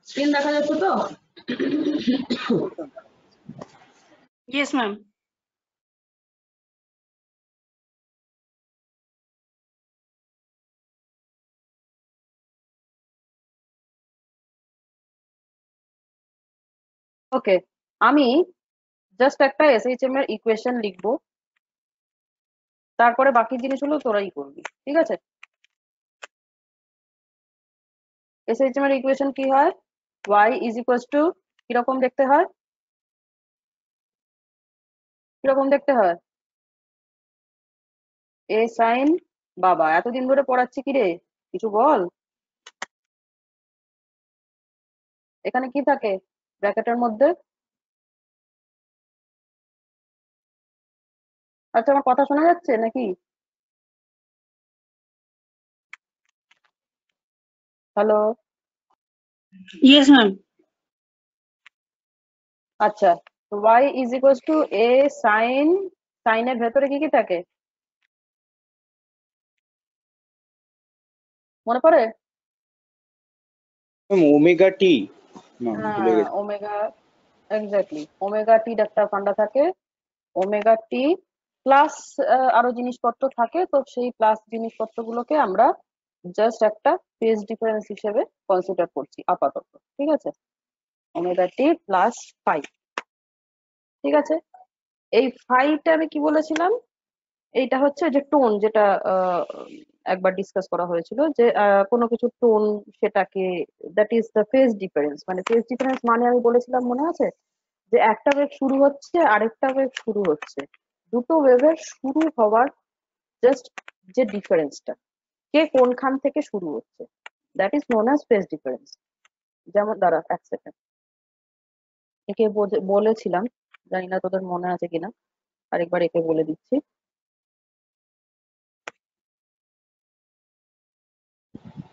Screen দেখা যাচ্ছে তো? Yes, ma'am. ওকে, আমি জাস্ট একটা এসএইচএম এর ইকুয়েশন লিখবো, তারপরে বাকি জিনিসগুলো তোরাই করবি, ঠিক আছে? এসএইচএম এর ইকুয়েশন কি হয়? y ইজ ইকুয়ালস টু কিরকম দেখতে হয়? কিরকম দেখতে হয়? এ সাইন বাবা, এতদিন ধরে পড়াচ্ছি কি রে, কিছু বল। এখানে কি থাকে ব্র্যাকেটের মধ্যে? আচ্ছা, আমার কথা শোনা যাচ্ছে নাকি? হ্যালো? Yes, ma'am. আচ্ছা, y is equals to a sine, সাইনের ভেতরে কি কি থাকে মনে পড়ে? ওমেগা টি, না ভুলে হ্যাঁ, গেছি। ওমেগা, এক্স্যাক্টলি ওমেগা টি একটা ফান্ডা থাকে, ওমেগা টি প্লাস আরো জিনিসপত্র থাকে, তো সেই প্লাস জিনিসপত্রগুলোকে আমরা জাস্ট একটা ফেজ ডিফারেন্স হিসেবে কনসিডার করছি আপাতত, ঠিক আছে? ওমেগা টি প্লাস ফাইভ, ঠিক আছে? এই ফাইভটা আমি কি বলেছিলাম? এইটা হচ্ছে যে টোন, যেটা একবার ডিসকাস করা হয়েছিল যে কোনো কিছু টোন, সেটাকে that is the phase difference. মানে ফেজ ডিফারেন্স মানে আমি বলেছিলাম মনে আছে যে একটা ওয়েভ শুরু হচ্ছে, আরেকটা ওয়েভ শুরু হচ্ছে, দুটো ওয়েভের শুরু হওয়ার জাস্ট যে ডিফারেন্সটা, কে কোনখান থেকে শুরু হচ্ছে, that is known as phase difference. যেমন দাঁড়া এক সেকেন্ড, একে বলেছিলাম, জানি না তোদের মনে আছে কিনা, আরেকবার একে বলে দিচ্ছি।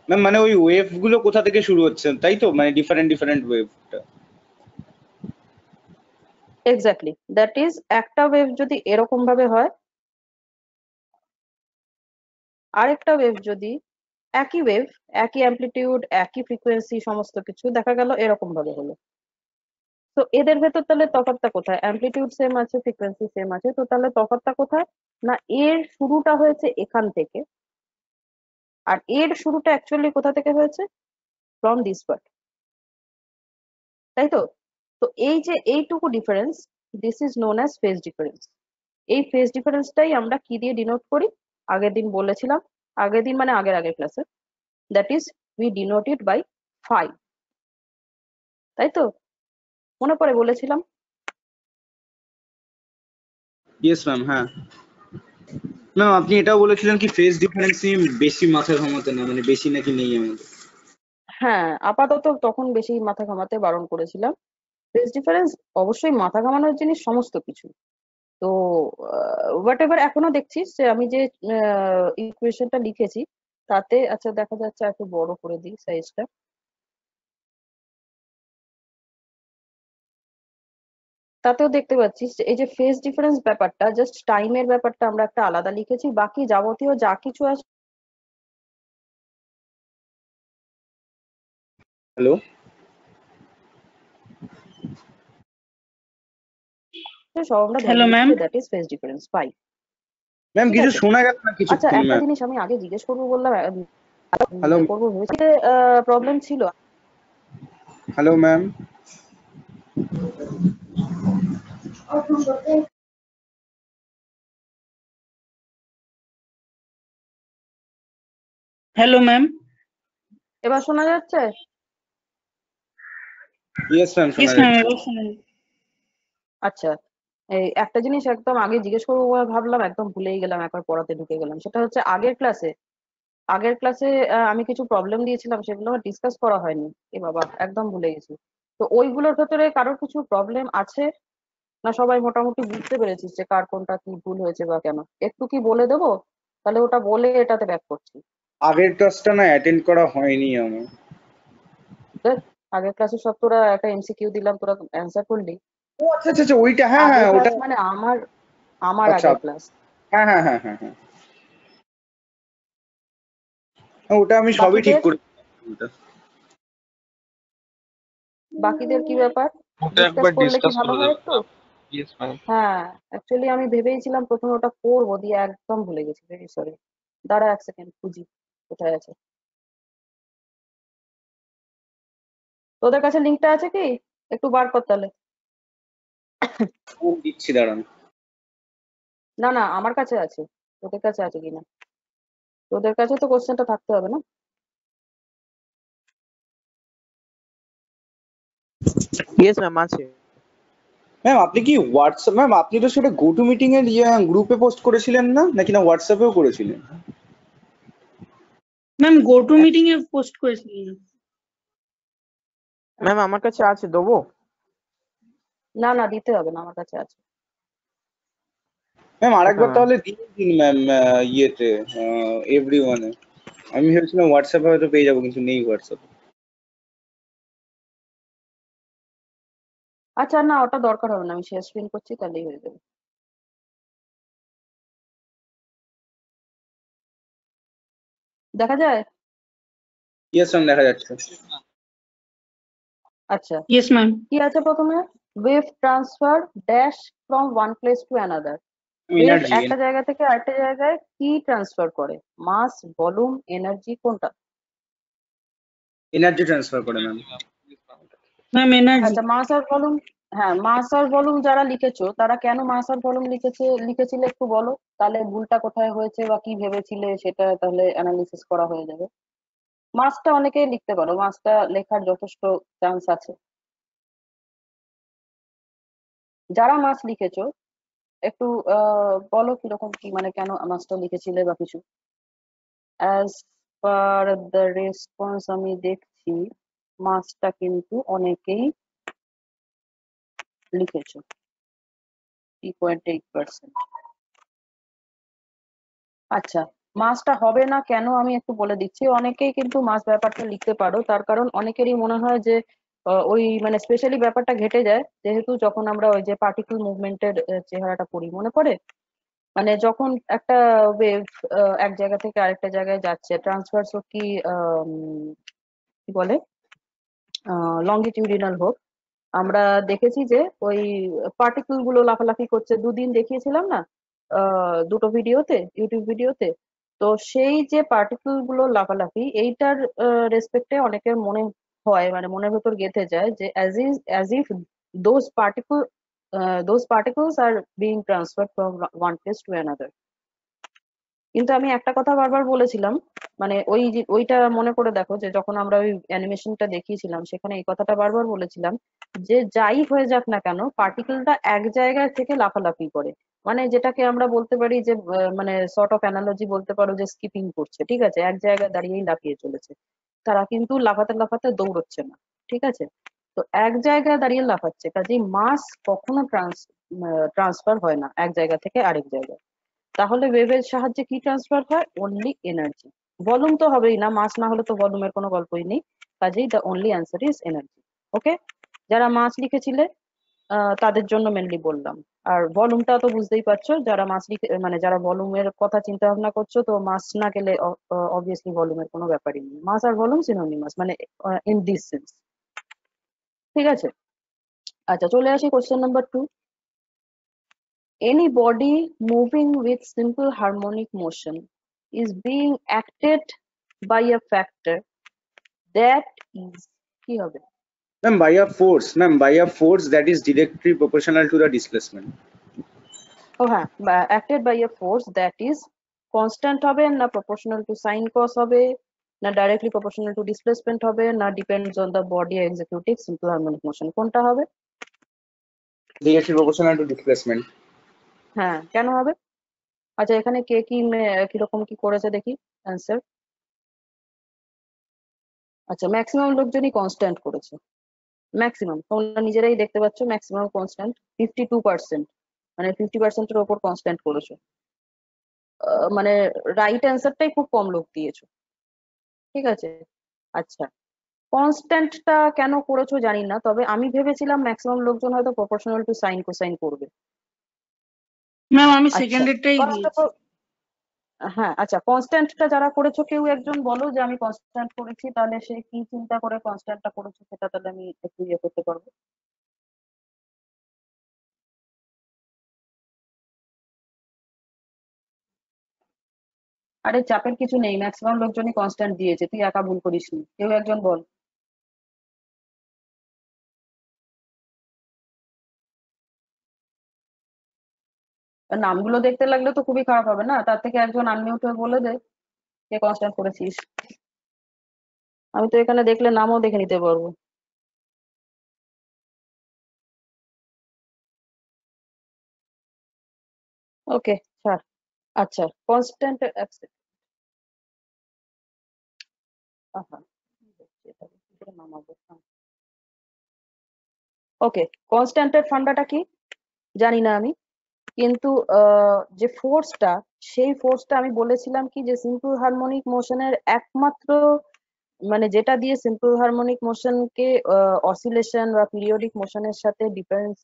ম্যাম মানে ওই ওয়েভ গুলো কোথা থেকে শুরু হচ্ছে তাই তো, মানে ডিফারেন্ট ডিফারেন্ট ওয়েভটা। এক্স্যাক্টলি, দ্যাট ইজ একটা ওয়েভ যদি এরকম ভাবে হয়, আরেকটা ওয়েভ যদি একই ওয়েভ, একই অ্যামপ্লিটিউড, একই ফ্রিকোয়েন্সি, সমস্ত কিছু দেখা গেল এরকম ভাবে হলো, তো এদের ভেতর তাহলে তফাৎটা কোথায়? অ্যামপ্লিটিউড সেম আছে, ফ্রিকোয়েন্সি সেম আছে, তো তাহলে তফাৎটা কোথায়? না, এর শুরুটা হয়েছে এখান থেকে, আর এর শুরুটা অ্যাকচুয়ালি কোথা থেকে হয়েছে? ফ্রম দিস পার্ট, তাই তো? তো এই যে এইটুকু difference, this is known as phase difference. এই ফেজ ডিফারেন্সটাই আমরা কি দিয়ে ডিনোট করি? আগের দিন বলেছিলাম, আগের দিন মানে আগের আগের ক্লাসে, that is we denote it by phi, তাই তো? মনে পড়ে বলেছিলাম? ইয়েস ম্যাম, হ্যাঁ ম্যাম। আপনি এটাও বলেছিলেন কি ফেজ ডিফারেন্স নিয়ে বেশি মাথা ঘামাতে না, মানে বেশি নাকি নেই আমাদের। হ্যাঁ, আপাতত তখন বেশি মাথা ঘামাতে বারণ করেছিলাম। ফেজ ডিফারেন্স অবশ্যই মাথা ঘামানোর জিনিস সমস্ত কিছু। তো হোয়াট এভার, এখনো দেখছিস যে আমি যে ইকুয়েশনটা লিখেছি তাতে, আচ্ছা দেখা যাচ্ছে, একটু বড় করে দিই সাইজটা, তাতেও দেখতে পাচ্ছিস যে এই যে ফেজ ডিফারেন্স ব্যাপারটা, জাস্ট টাইমের ব্যাপারটা আমরা একটা আলাদা লিখেছি, বাকি যাবতীয় যা কিছু আছে হ্যালো সব আমরা ধরে Hello, নিয়েছি ma'am. যে that is phase difference pi, ma'am, ঠিক কিছু আছে? শোনা গেল না আচ্ছা, কিছুক্ষণ একটা ম্যাম। জিনিস আমি আগে জিজ্ঞেস করবো বললাম, হ্যালো করবো ভেবেছি, প্রবলেম ছিল। Hello ma'am. Hello, ma'am. এবার শোনা যাচ্ছে? ইয়েস ম্যাম, শোনা Yes, ma'am. যাচ্ছে। এবার শুনুন। আচ্ছা, এই একটা জিনিস একদম আগে জিজ্ঞেস করবো বলে ভাবলাম, একদম ভুলেই গেলাম, একবার পড়াতে ঢুকে গেলাম। সেটা হচ্ছে আগের ক্লাসে আমি কিছু প্রবলেম দিয়েছিলাম, সেগুলো ডিসকাস করা হয়নি। এ বাবা, একদম ভুলে গেছি। তো ওইগুলোর ভেতরে কারোর কিছু প্রবলেম আছে না? সবাই মোটামুটি বুঝতে পেরেছিস যে কার কোনটা কি ভুল হয়েছে বা কেন? একটু কি বলে দেবো? তাহলে ওটা বলে এটাতে ব্যাক করছি। আগের ক্লাসটা না অ্যাটেন্ড করা হয়নি আমার। দেখ, আগের ক্লাসে সব তোরা একটা এমসিকিউ দিলাম, তোরা অ্যান্সার করলি। ও আচ্ছা আচ্ছা আচ্ছা, ওইটা, হ্যাঁ আগের হ্যাঁ ক্লাস ওটা। মানে আমার আমার আচ্ছা, আগের ক্লাস। হ্যাঁ হ্যাঁ হ্যাঁ হ্যাঁ হ্যাঁ, ওটা আমি সবই ঠিক বাকিদের করে বাকিদের কি ব্যাপার, ওটা ডিসকাস একবার করলে কি ডিসকাস ভালো করে হয় দেবেন একটু? ম্যাম। Yes ma'am. হ্যাঁ, অ্যাকচুয়ালি আমি ভেবেইছিলাম প্রথমে ওটা করবো, দিয়ে একদম ভুলে গেছি, ভেরি সরি। দাঁড়া এক সেকেন্ড খুঁজি কোথায় আছে। তোদের কাছে লিঙ্কটা আছে কি? একটু বার কর তাহলে। দিচ্ছি দাঁড়ান। না না, আমার কাছে আছে, তোদের কাছে আছে কিনা? তোদের কাছে তো কোশ্চেনটা থাকতে হবে না? ইয়েস ম্যাম আছে। ম্যাম আপনি কি হোয়াটসঅ্যাপ, ম্যাম আপনি তো সেটা গো টু মিটিং এর গ্রুপে পোস্ট করেছিলেন না, নাকি না হোয়াটসঅ্যাপেও করেছিলেন? Ma'am go to meeting A post করেছিলেন। ম্যাম আমার কাছে আছে, দেবো? না না, দিতে হবে না, আমার কাছে আছে। ম্যাম আরেকবার হ্যাঁ। তাহলে দিয়ে দিন ম্যাম, ইয়েতে এভরিওয়ানে। আমি ভেবেছিলাম হোয়াটসঅ্যাপে হয়তো পেয়ে যাবো, কিন্তু নেই হোয়াটসঅ্যাপে। আচ্ছা না, ওটা দরকার হবে না, আমি শেয়ার স্ক্রিন করছি তাহলেই হয়ে যাবে। দেখা যায়? ইয়েস ম্যাম দেখা যাচ্ছে। আচ্ছা, ইয়েস ম্যাম। কি আছে প্রথমে? Wave transfer dash from one place to another. Wave energy, একটা জায়গা থেকে আরেকটা জায়গায় কি ট্রান্সফার করে? মাস, ভলিউম, এনার্জি, কোনটা? এনার্জি ট্রান্সফার করে ম্যাম। Ma'am energy. আচ্ছা, মাস আর ভলিউম। হ্যাঁ, মাস আর ভলিউম যারা লিখেছো তারা কেন মাস আর ভলিউম লিখেছিলে একটু বলো, তাহলে ভুলটা কোথায় হয়েছে বা কি ভেবেছিলে সেটা তাহলে অ্যানালিসিস করা হয়ে যাবে। মাসটা অনেকেই লিখতে পারো, মাসটা লেখার যথেষ্ট চান্স আছে। যারা মাস লিখেছো একটু বলো কিরকম কি, মানে কেন মাসটা লিখেছিলে বা কিছু। অ্যাজ পার দ্য রেসপন্স আমি দেখছি মাসটা কিন্তু অনেকেই লিখেছো 3.8%। আচ্ছা, মাসটা হবে না কেন আমি একটু বলে দিচ্ছি। অনেকেই কিন্তু মাস ব্যাপারটা লিখতে পারো, তার কারণ অনেকেরই মনে হয় যে ওই মানে স্পেশালি ব্যাপারটা ঘটে যায় যেহেতু যখন আমরা ওই যে পার্টিকেল মুভমেন্টের চেহারাটা পড়ি, মনে পড়ে? মানে যখন একটা ওয়েভ এক জায়গা থেকে আরেকটা জায়গায় যাচ্ছে, ট্রান্সফার্স হোক কি কি বলে লংগিটিউডিনাল হোক, আমরা দেখেছি যে ওই পার্টিকেল গুলো লাফালাফি করছে, দুদিন দেখিয়েছিলাম না দুটো ভিডিওতে, ইউটিউব ভিডিওতে। তো সেই যে পার্টিকেল গুলো লাফালাফি এইটার রেসপেক্টে অনেকের মনে হয়, মানে মনের ভেতর গেঁথে যায় যে as if those particle those particles are being transferred from one place to another. কিন্তু আমি একটা কথা বারবার বলেছিলাম, মানে ওইটা মনে করে দেখো যে যখন আমরা ওই অ্যানিমেশনটা দেখিয়েছিলাম সেখানে এই কথাটা বারবার বলেছিলাম যে যাই হয়ে যাক না কেন পার্টিকেলটা এক জায়গা থেকে লাফালাফি করে, মানে যেটাকে আমরা বলতে পারি যে মানে সর্ট অফ অ্যানালজি বলতে পারো যে স্কিপিং করছে, ঠিক আছে, এক জায়গায় দাঁড়িয়েই লাফিয়ে চলেছে। তারা কিন্তু লাফাতে লাফাতে দৌড়চ্ছে না, ঠিক আছে। তো এক জায়গায় দাঁড়িয়ে লাফাচ্ছে, কাজেই মাস কখনো ট্রান্সফার হয় না এক জায়গা থেকে আরেক জায়গায়। তাহলে ওয়েভের সাহায্যে কি ট্রান্সফার হয়? Only energy. ভলিউম তো হবেই না, মাস না হলে তো ভলিউমের কোনো গল্পই নেই। কাজেই the only answer is energy. Okay, যারা মাস লিখেছিলে তাদের জন্য মেনলি বললাম। আর ভলিউমটা তো বুঝতেই পারছো, যারা মাস লিখে মানে যারা ভলিউমের কথা চিন্তা ভাবনা করছো, তো মাস না গেলে অবভিয়াসলি ভলিউমের কোনো ব্যাপারই নেই। মাস আর ভলিউম সিনোনিমাস, মানে ইন দিস সেন্স। ঠিক আছে, আচ্ছা চলে আসি question number 2। Any body moving with simple harmonic motion is being acted by a factor that is কি হবে? Ma'am by a force, ma'am by a force that is directly proportional to the displacement. ও হ্যাঁ, acted by a force that is constant হবে না proportional to sin cos হবে না directly proportional to displacement হবে না depends on the body executing simple harmonic motion, কোনটা হবে? Directly proportional two displacement. হ্যাঁ, কেন হবে? আচ্ছা, এখানে কে কি কিরকম কি করেছে দেখি অ্যান্সার। আচ্ছা, ম্যাক্সিমাম লোকজনই কনস্ট্যান্ট করেছে। ম্যাক্সিমাম তোমরা নিজেরাই দেখতে পাচ্ছ, ম্যাক্সিমাম কনস্ট্যান্ট 52%, মানে 50%-এর ওপর কনস্ট্যান্ট করেছো। মানে রাইট অ্যান্সারটাই খুব কম লোক দিয়েছো, ঠিক আছে। আচ্ছা, কনস্ট্যান্টটা কেন করেছো জানি না, তবে আমি ভেবেছিলাম ম্যাক্সিমাম লোকজন হয়তো প্রপোর্শনাল টু সাইন কোসাইন করবে। ম্যাম আমি আচ্ছা, সেকেন্ডেরটাই ফার্স্ট অফ দিয়েছি। অল হ্যাঁ আচ্ছা, কনস্ট্যান্টটা যারা করেছো কেউ একজন বলো যে আমি কনস্ট্যান্ট করেছি, তাহলে সে কি চিন্তা করে কনস্ট্যান্টটা করেছো সেটা তাহলে আমি একটু ইয়ে করতে পারবো। আরে চাপের কিছু নেই, ম্যাক্সিমাম লোকজনই কনস্ট্যান্ট দিয়েছে, তুই একা ভুল করিসনি, কেউ একজন বল। আর নামগুলো দেখতে লাগলে তো খুবই খারাপ হবে না, তার থেকে একজন আনমিউট হয়ে বলে দে কে কনস্ট্যান্ট করেছিস। আমি তো এখানে দেখলে নামও দেখে নিতে পারবো। ওকে, স্যার। আচ্ছা, কনস্ট্যান্ট আহা, এটা কি করে নামাবো? ওকে, কনস্ট্যান্টের ফান্ডাটা কি জানি না আমি, কিন্তু যে ফোর্সটা, সেই ফোর্সটা আমি বলেছিলাম কি যে সিম্পল হারমোনিক মোশনের একমাত্র মানে যেটা দিয়ে সিম্পল হারমোনিক মোশনকে অসিলেশন বা পিরিয়ডিক মোশনের সাথে ডিফারেন্স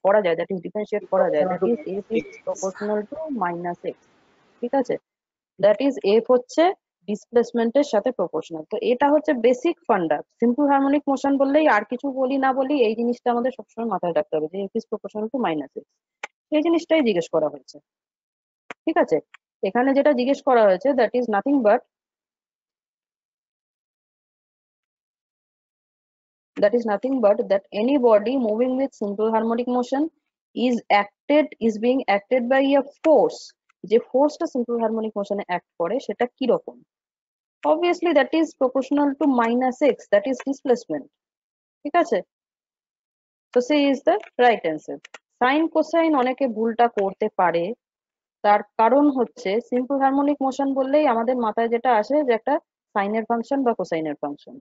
করা যায়, দ্যাট ইজ ডিফারেন্সিয়েট করা যায়, that is F is proportional to minus x. ঠিক আছে, দ্যাট ইজ এফ হচ্ছে ডিসপ্লেসমেন্টের সাথে প্রপোর্শনাল। তো এটা হচ্ছে বেসিক ফান্ডা। সিম্পল হারমোনিক মোশন বললেই আর কিছু বলি না বলি এই জিনিসটা আমাদের সবসময় মাথায় রাখতে হবে যে F is proportional to minus x. এই জিনিসটাই জিজ্ঞেস করা হয়েছে। ঠিক আছে, এখানে যেটা জিজ্ঞেস করা হয়েছে that is nothing but that any body moving with simple harmonic motion is being acted by a force। যে ফোর্সটা সিম্পল হারমোনিক মোশনে অ্যাক্ট করে সেটা কি রকম? obviously that is proportional to minus x, that is displacement। ঠিক আছে, তো সে is the right answer. Sine cosine অনেকে ভুলটা করতে পারে, তার কারণ হচ্ছে সিম্পল হারমোনিক মোশন বললেই আমাদের মাথায় যেটা আসে যে একটা সাইনের ফাংশন বা কোসাইনের ফাংশন।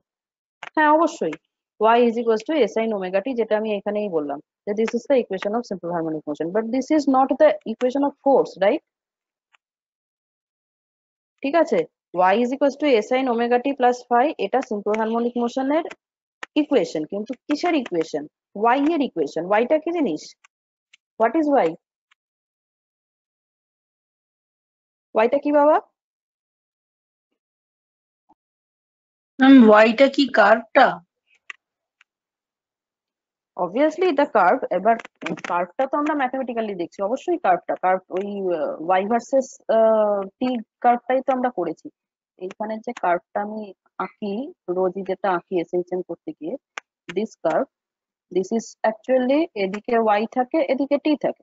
হ্যাঁ অবশ্যই, y is equals to a sin omega t, যেটা আমি এখানেই বললাম যে this is the equation of simple harmonic motion, but this is not the equation of force, right? ঠিক আছে, y is equals to a sin omega t plus phi এটা simple harmonic motion এর equation, কিন্তু কিসের equation? y এর equation. y টা কি জিনিস? What is y? y টা কি বাবা? ম্যাম ওয়াইটা কি কার্ভটা? অবভিয়াসলি এটা কার্ভ। এবার কার্ভটা তো আমরা ম্যাথমেটিক্যালি দেখছি, অবশ্যই কার্ভ ওই y ভার্সেস t কার্ভটাই তো আমরা করেছি। এইখানে যে কার্ভটা আমি আঁকি রোজই, যেটা আঁকি এসএইচএম করতে গিয়ে, this curve, this is actually এদিকে y থাকে এদিকে t থাকে।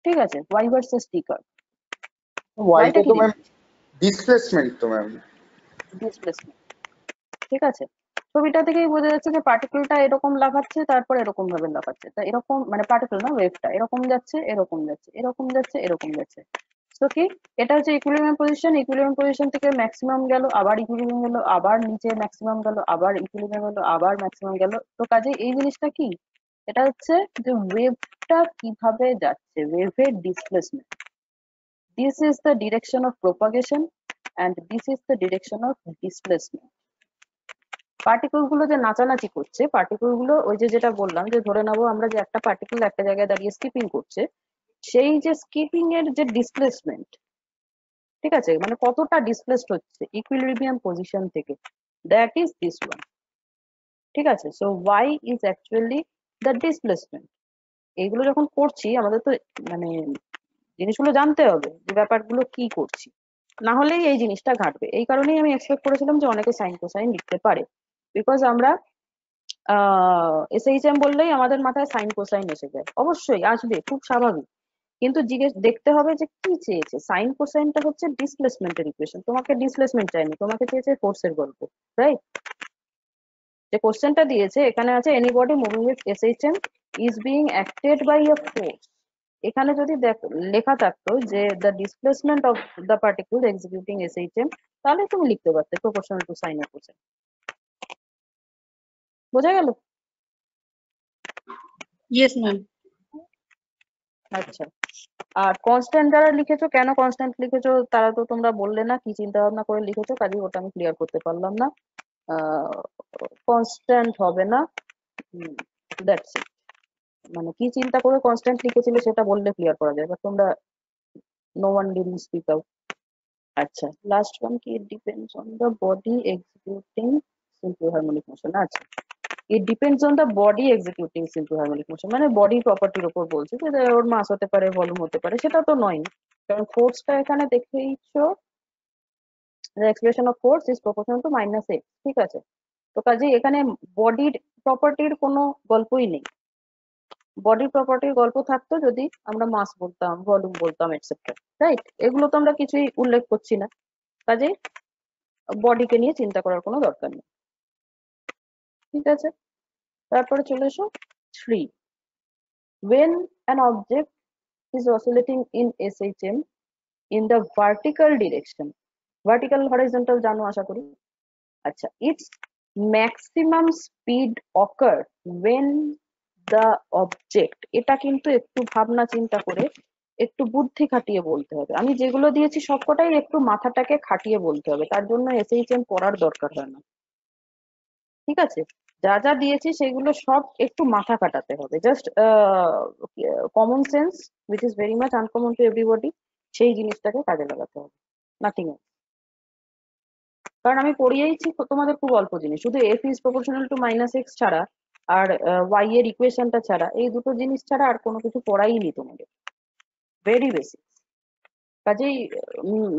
ঠিক আছে, y ভার্সেস t কার্ভ। ওয়াইটা yটা কি তো ম্যাম জিনিস? ডিসপ্লেসমেন্ট তো ম্যাম। ডিসপ্লেসমেন্ট। ঠিক আছে, ছবিটা থেকেই বোঝা যাচ্ছে যে পার্টিকেলটা এরকম লাফাচ্ছে, তারপর এরকম ভাবে লাফাচ্ছে। তা এরকম মানে পার্টিকেল না, ওয়েভটা এরকম যাচ্ছে এরকম যাচ্ছে এরকম যাচ্ছে এরকম যাচ্ছে। তো কি, এটা হচ্ছে ইকুইলিব্রিয়াম পজিশন। ইকুইলিব্রিয়াম পজিশন থেকে ম্যাক্সিমাম গেল, আবার ইকুইলিব্রিয়াম গেল, আবার নিচে ম্যাক্সিমাম গেল, আবার ইকুইলিব্রিয়াম গেল, আবার ম্যাক্সিমাম গেল। তো কাজে এই জিনিসটা কি, এটা হচ্ছে যে ওয়েভটা কিভাবে যাচ্ছে, ওয়েভের displacement. This is the direction of propagation and this is the direction of displacement. Particle গুলো যে নাচানাচি করছে, পার্টিকেল গুলো ওই যে যেটা বললাম যে ধরে নেবো আমরা যে একটা পার্টিকেল একটা জায়গায় দাঁড়িয়ে স্কিপিং করছে, সেই যে স্কিপিং এর যে ডিসপ্লেসমেন্ট, ঠিক আছে, মানে কতটা ডিসপ্লেসড হচ্ছে ইকুইলিব্রিয়াম পজিশন থেকে, দ্যাট ইজ দিস ওয়ান। ঠিক আছে, so y is actually the displacement. এইগুলো যখন করছি আমাদের তো মানে জিনিসগুলো জানতে হবে যে ব্যাপারগুলো কি করছি, না হলেই এই জিনিসটা ঘাটবে। এই কারণেই আমি এক্সপেক্ট করেছিলাম যে অনেকে সাইন কোসাইন লিখতে পারে, বিকজ আমরা এসএইচএম বললেই আমাদের মাথায় সাইন কোসাইন এসে যায়। অবশ্যই আসবে, খুব স্বাভাবিক, কিন্তু জিজ্ঞেস দেখতে হবে যে কি চেয়েছে। সাইন কোসাইনটা হচ্ছে ডিসপ্লেসমেন্টের ইকুয়েশন, তোমাকে ডিসপ্লেসমেন্ট চাইনি, তোমাকে চেয়েছে ফোর্সের গল্প, রাইট? যে কোশ্চেনটা দিয়েছে এখানে আছে anybody moving with SHM is being acted by a force. এখানে যদি লেখা থাকতো যে the displacement of the particle executing SHM, তাহলে তুমি লিখতে পারতে প্রপোর্শনাল টু সাইন আর কোসাইন। বোঝা গেল? Yes ma'am. আচ্ছা, আর কনস্ট্যান্ট যারা লিখেছো, কেন কনস্ট্যান্ট লিখেছো তারা তো তোমরা বললে না কি চিন্তা ভাবনা করে লিখেছো, কাজে ওটা আমি ক্লিয়ার করতে পারলাম না। কনস্ট্যান্ট হবে না, দ্যাটস ইট। মানে কি চিন্তা করে কনস্ট্যান্ট লিখেছিলে সেটা বললে ক্লিয়ার করা যায়, বাট তোমরা no one didn't speak out. আচ্ছা, লাস্ট ওয়ান কি, it depends on the body executing simple harmonic motion। আচ্ছা, it depends on the body executing simple harmonic motion, মানে বডি প্রপার্টির উপর বলছে যে ওর মাস হতে পারে, ভলিউম হতে পারে, সেটা তো নয়, কারণ ফোর্সটা এখানে দেখেইছো, the expression of force is proportional to minus x, ঠিক আছে। তো কাজেই এখানে বডির প্রপার্টির কোনো গল্পই নেই। বডির প্রপার্টির গল্প থাকতো যদি আমরা মাস বলতাম, ভলিউম বলতাম, এটসেট্রা, রাইট? এগুলো তো আমরা কিছুই উল্লেখ করছি না, কাজেই বডিকে নিয়ে চিন্তা করার কোনো দরকার নেই, ঠিক আছে। তারপরে চলে এসো 3, when an object is oscillating in SHM in the vertical direction, vertical horizontal জানো আশা করি। আচ্ছা, its maximum speed occur when the object, এটা কিন্তু একটু ভাবনা চিন্তা করে, একটু বুদ্ধি খাটিয়ে বলতে হবে। আমি যেগুলো দিয়েছি সবকটাই একটু মাথাটাকে খাটিয়ে বলতে হবে, তার জন্য SHM পড়ার দরকার হয় না, ঠিক আছে। যা যা দিয়েছি সেগুলো সব একটু মাথা খাটাতে হবে, just common sense which is very much uncommon to everybody, সেই জিনিসটাকে কাজে লাগাতে হবে, নাথিং এলস। কারণ আমি পড়িয়েইছি তোমাদের খুব অল্প জিনিস, শুধু F is proportional to minus x ছাড়া আর ওয়াই এর ইকুয়েশনটা ছাড়া, এই দুটো জিনিস ছাড়া আর কোনো কিছু পড়াইনি তোমাদের, ভেরি বেসিক। কাজেই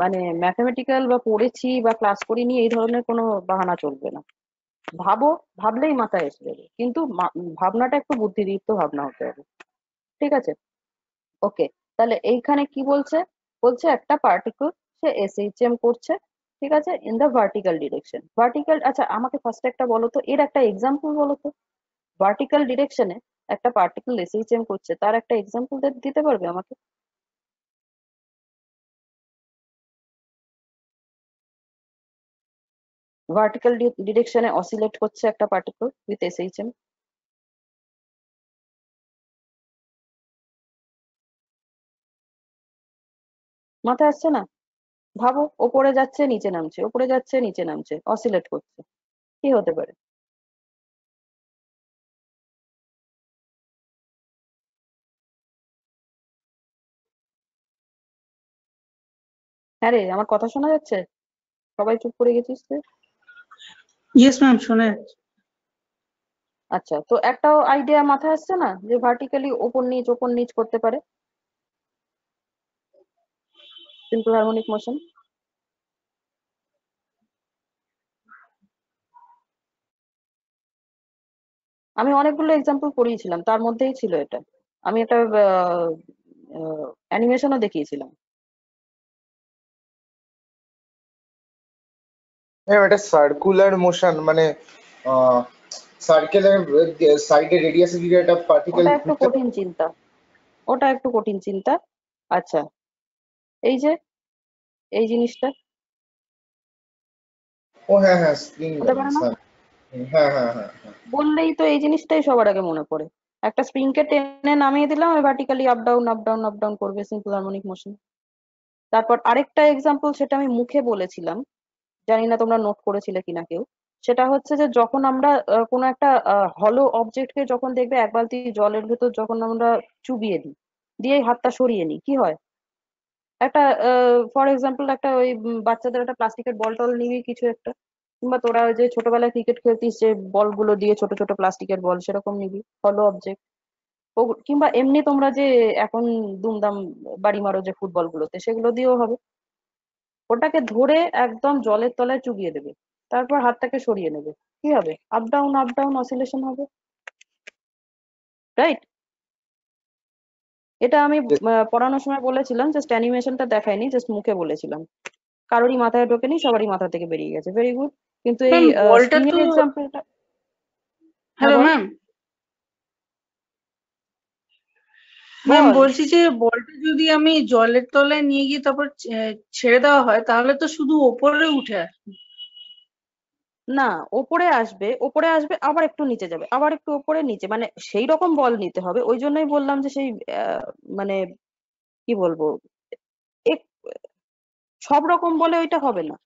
মানে ম্যাথমেটিক্যাল বা পড়েছি বা ক্লাস করিনি এই ধরনের কোনো বাহানা চলবে না। ভাবো, ভাবলেই মাথায় এসে যাবে, কিন্তু ভাবনাটা একটু বুদ্ধিদীপ্ত ভাবনা হতে হবে, ঠিক আছে। ওকে, তাহলে এইখানে কি বলছে, বলছে একটা পার্টিকেল সে এসএইচএম করছে, ঠিক আছে, in the vertical direction. Vertical, আচ্ছা আমাকে ফার্স্ট একটা বলো তো, এর একটা এক্সাম্পল বলো তো, ভার্টিক্যাল ডিরেকশনে একটা পার্টিকেল এসএইচএম করছে, তার একটা এক্সাম্পল দিতে পারবে আমাকে? ভার্টিক্যাল ডিরেকশনে অসিলেট করছে একটা পার্টিকেল উইথ এসএইচএম, মাথায় আসছে না? ভাবো, ওপরে যাচ্ছে নিচে নামছে, ওপরে যাচ্ছে নিচে নামছে, অসিলেট করছে, কি হতে পারে? হ্যাঁ রে, আমার কথা শোনা যাচ্ছে? সবাই চুপ করে গেছিস তুই? ইয়েস ম্যাম, শুনে। আচ্ছা, তো একটাও আইডিয়া মাথায় আসছে না যে ভার্টিক্যালি ওপর নিচ করতে পারে সিম্পল হারমোনিক মোশন? আমি অনেকগুলো এক্সাম্পল পড়িয়েছিলাম, তার মধ্যেই ছিল এটা। আমি একটা অ্যানিমেশনও দেখিয়েছিলাম। হ্যাঁ, এটা সার্কুলার মোশন, মানে সার্কেলের সাইডে রেডিয়াসে যদি একটা পার্টিকেল ওটা একটু ঘুরতে কঠিন চিন্তা, ওটা একটু কঠিন চিন্তা। আচ্ছা, এই যে এই জিনিসটা ও হ্যাঁ হ্যাঁ, স্প্রিং হতে পারে ব্যালেন্স, না? হ্যাঁ হ্যাঁ হ্যাঁ হ্যাঁ হ্যাঁ। বললেই তো এই জিনিসটাই সবার আগে মনে পড়ে। একটা স্প্রিংকে টেনে নামিয়ে দিলাম, vertically up down up down up down করবে, সিম্পল হারমোনিক মোশন। তারপর আরেকটা এক্সাম্পল, সেটা আমি মুখে বলেছিলাম, জানি না তোমরা নোট করেছিলে কিনা কেউ। সেটা হচ্ছে যে যখন আমরা কোনো একটা হলো অবজেক্টকে যখন দেখবে এক বালতি জলের ভেতর যখন আমরা চুবিয়ে দিই, দিয়ে হাতটা সরিয়ে নিই, কি হয়? একটা ফর এক্সাম্পল একটা ওই বাচ্চাদের একটা প্লাস্টিকের বল টল নিবি কিছু একটা, কিংবা তোরা ওই যে ছোটবেলায় ক্রিকেট খেলতিস যে বলগুলো দিয়ে, ছোট ছোট প্লাস্টিকের বল, সেরকম নিবি হলো অবজেক্ট। কিংবা এমনি তোমরা যে এখন দুমদাম বাড়ি মারো যে ফুটবল গুলোতে, সেগুলো দিয়েও হবে। ওটাকে ধরে একদম জলের তলায় চুবিয়ে দেবে, তারপর হাতটাকে সরিয়ে নেবে, কি হবে? আপ ডাউন অসিলেশন হবে, রাইট? এটা আমি পড়ানোর সময় বলেছিলাম, জাস্ট অ্যানিমেশনটা দেখাইনি, জাস্ট মুখে বলেছিলাম। কারোরই মাথায় ঢোকেনি, সবারই মাথা থেকে বেরিয়ে গেছে, ভেরি গুড। কিন্তু এই ম্যাম বলটা স্প্রিং তো, এর এক্সাম্পলটা, হ্যাঁ হ্যালো বল ম্যাম, ম্যাম বল। বলছি যে বলটা যদি আমি জলের তলায় নিয়ে গিয়ে তারপর ছেড়ে দেওয়া হয়, তাহলে তো শুধু ওপরে উঠে আসবে। না, ওপরে আসবে, ওপরে আসবে, আবার একটু নিচে যাবে, আবার একটু ওপরে নিচে, মানে সেই রকম বল নিতে হবে। ওই জন্যই বললাম যে সেই মানে কি বলবো, এক সব রকম বলে ওইটা হবে না,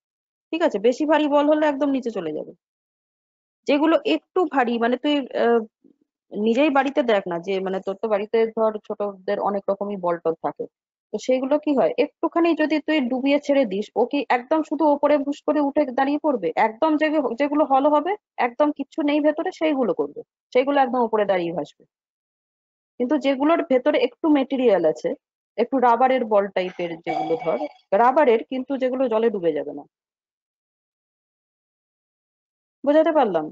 ঠিক আছে। বেশি ভারী বল হলে একদম নিচে চলে যাবে। যেগুলো একটু ভারী, মানে তুই নিজেই বাড়িতে দেখ না, যে মানে তোর তো বাড়িতে ধর ছোটদের অনেক রকমই বল টল থাকে, তো সেইগুলো কি হয়, একটুখানি যদি তুই ডুবিয়ে ছেড়ে দিস, ও কি একদম শুধু ওপরে ভুস করে উঠে দাঁড়িয়ে পড়বে? একদম যেগুলো হলো হবে, একদম কিচ্ছু নেই ভেতরে, সেইগুলো করবে, সেইগুলো একদম উপরে দাঁড়িয়ে ভাসবে। কিন্তু যেগুলোর ভেতরে একটু মেটেরিয়াল আছে, একটু রাবারের বল টাইপের, যেগুলো ধর রাবারের, কিন্তু যেগুলো জলে ডুবে যাবে না। বোঝাতে পারলাম?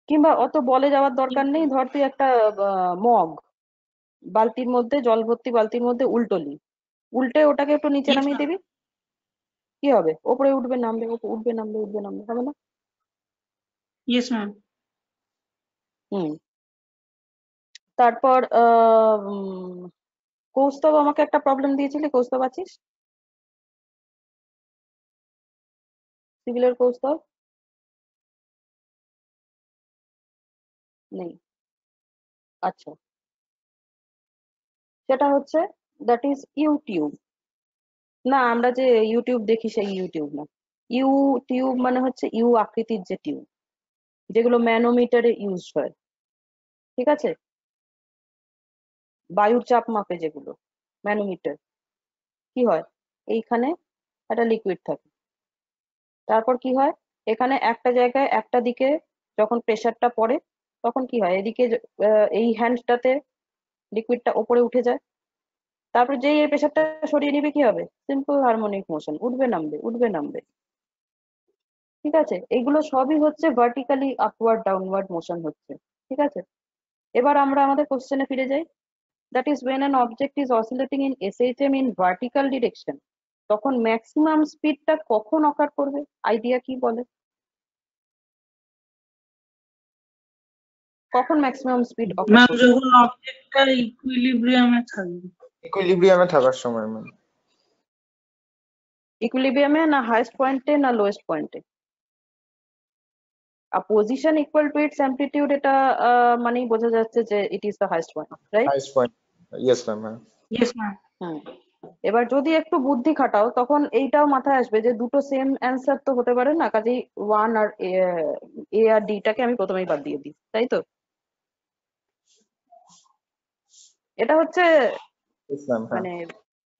কিংবা অত বলে যাওয়ার দরকার নেই, ধর তুই একটা মগ বালতির মধ্যে, জল ভর্তি বালতির মধ্যে উল্টোলি, উল্টে ওটাকে একটু নিচে ইয়েস নামিয়ে ম্যাম। দিবি, কি হবে? ওপরে উঠবে নামবে, উঠবে নামবে, উঠবে নামবে, হবে না? Yes ma'am. হুম। তারপর কৌস্তব আমাকে একটা প্রবলেম দিয়েছিলি, কৌস্তব আছিস? সিভিলের কৌস্তব নেই? আচ্ছা, সেটা হচ্ছে দ্যাট ইজ ইউটিউব। না, আমরা যে ইউটিউব দেখি সেই ইউটিউব না। ইউটিউব মানে হচ্ছে ইউ আকৃতির যে টিউব, যেগুলো ম্যানোমিটারে ইউজ হয়, ঠিক আছে? বায়ুর চাপ মাপে যেগুলো ম্যানোমিটার, কি হয়, এইখানে একটা লিকুইড থাকে, তারপর কি হয়, এখানে একটা জায়গায় একটা দিকে যখন প্রেসারটা পড়ে, তখন কি হয়, এদিকে এই হ্যান্ডটাতে লিকুইডটা ওপরে উঠে যায়, তারপর যেই এই প্রেসারটা সরিয়ে নিবে, কি হবে? সিম্পল হারমোনিক মোশন, উঠবে নামবে, উঠবে নামবে। ঠিক আছে, এইগুলো সবই হচ্ছে ভার্টিক্যালি আপওয়ার্ড ডাউনওয়ার্ড মোশন হচ্ছে। ঠিক আছে, এবার আমরা আমাদের কোশ্চেনে ফিরে যাই। That is when an object is oscillating in SHM in vertical direction, তখন ম্যাক্সিমাম স্পিডটা কখন অকার করবে? আইডিয়া কি বলে? কখন ম্যাক্সিমাম স্পিড অকার ম্যাম করবে? যখন অবজেক্টটা ইকুইলিব্রিয়ামে থাকবে। ইকুইলিব্রিয়ামে থাকার সময় ম্যাম। ইকুইলিব্রিয়ামে, না হাইয়েস্ট পয়েন্টে, না লোয়েস্ট পয়েন্টে? Position equal to its amplitude, এটা মানেই বোঝা যাচ্ছে যে it is the highest point, right? Highest point. Yes ma'am, হ্যাঁ। Yes ma'am. হুম। এবার যদি একটু বুদ্ধি খাটাও, তখন এইটাও মাথায় আসবে যে দুটো সেম অ্যান্সার তো হতে পারে না, কাজেই ওয়ান আর এ আর ডিটাকে আমি প্রথমেই বাদ দিয়ে দিই, তাই তো? এটা হচ্ছে ইয়েস ম্যাম, হ্যাঁ। মানে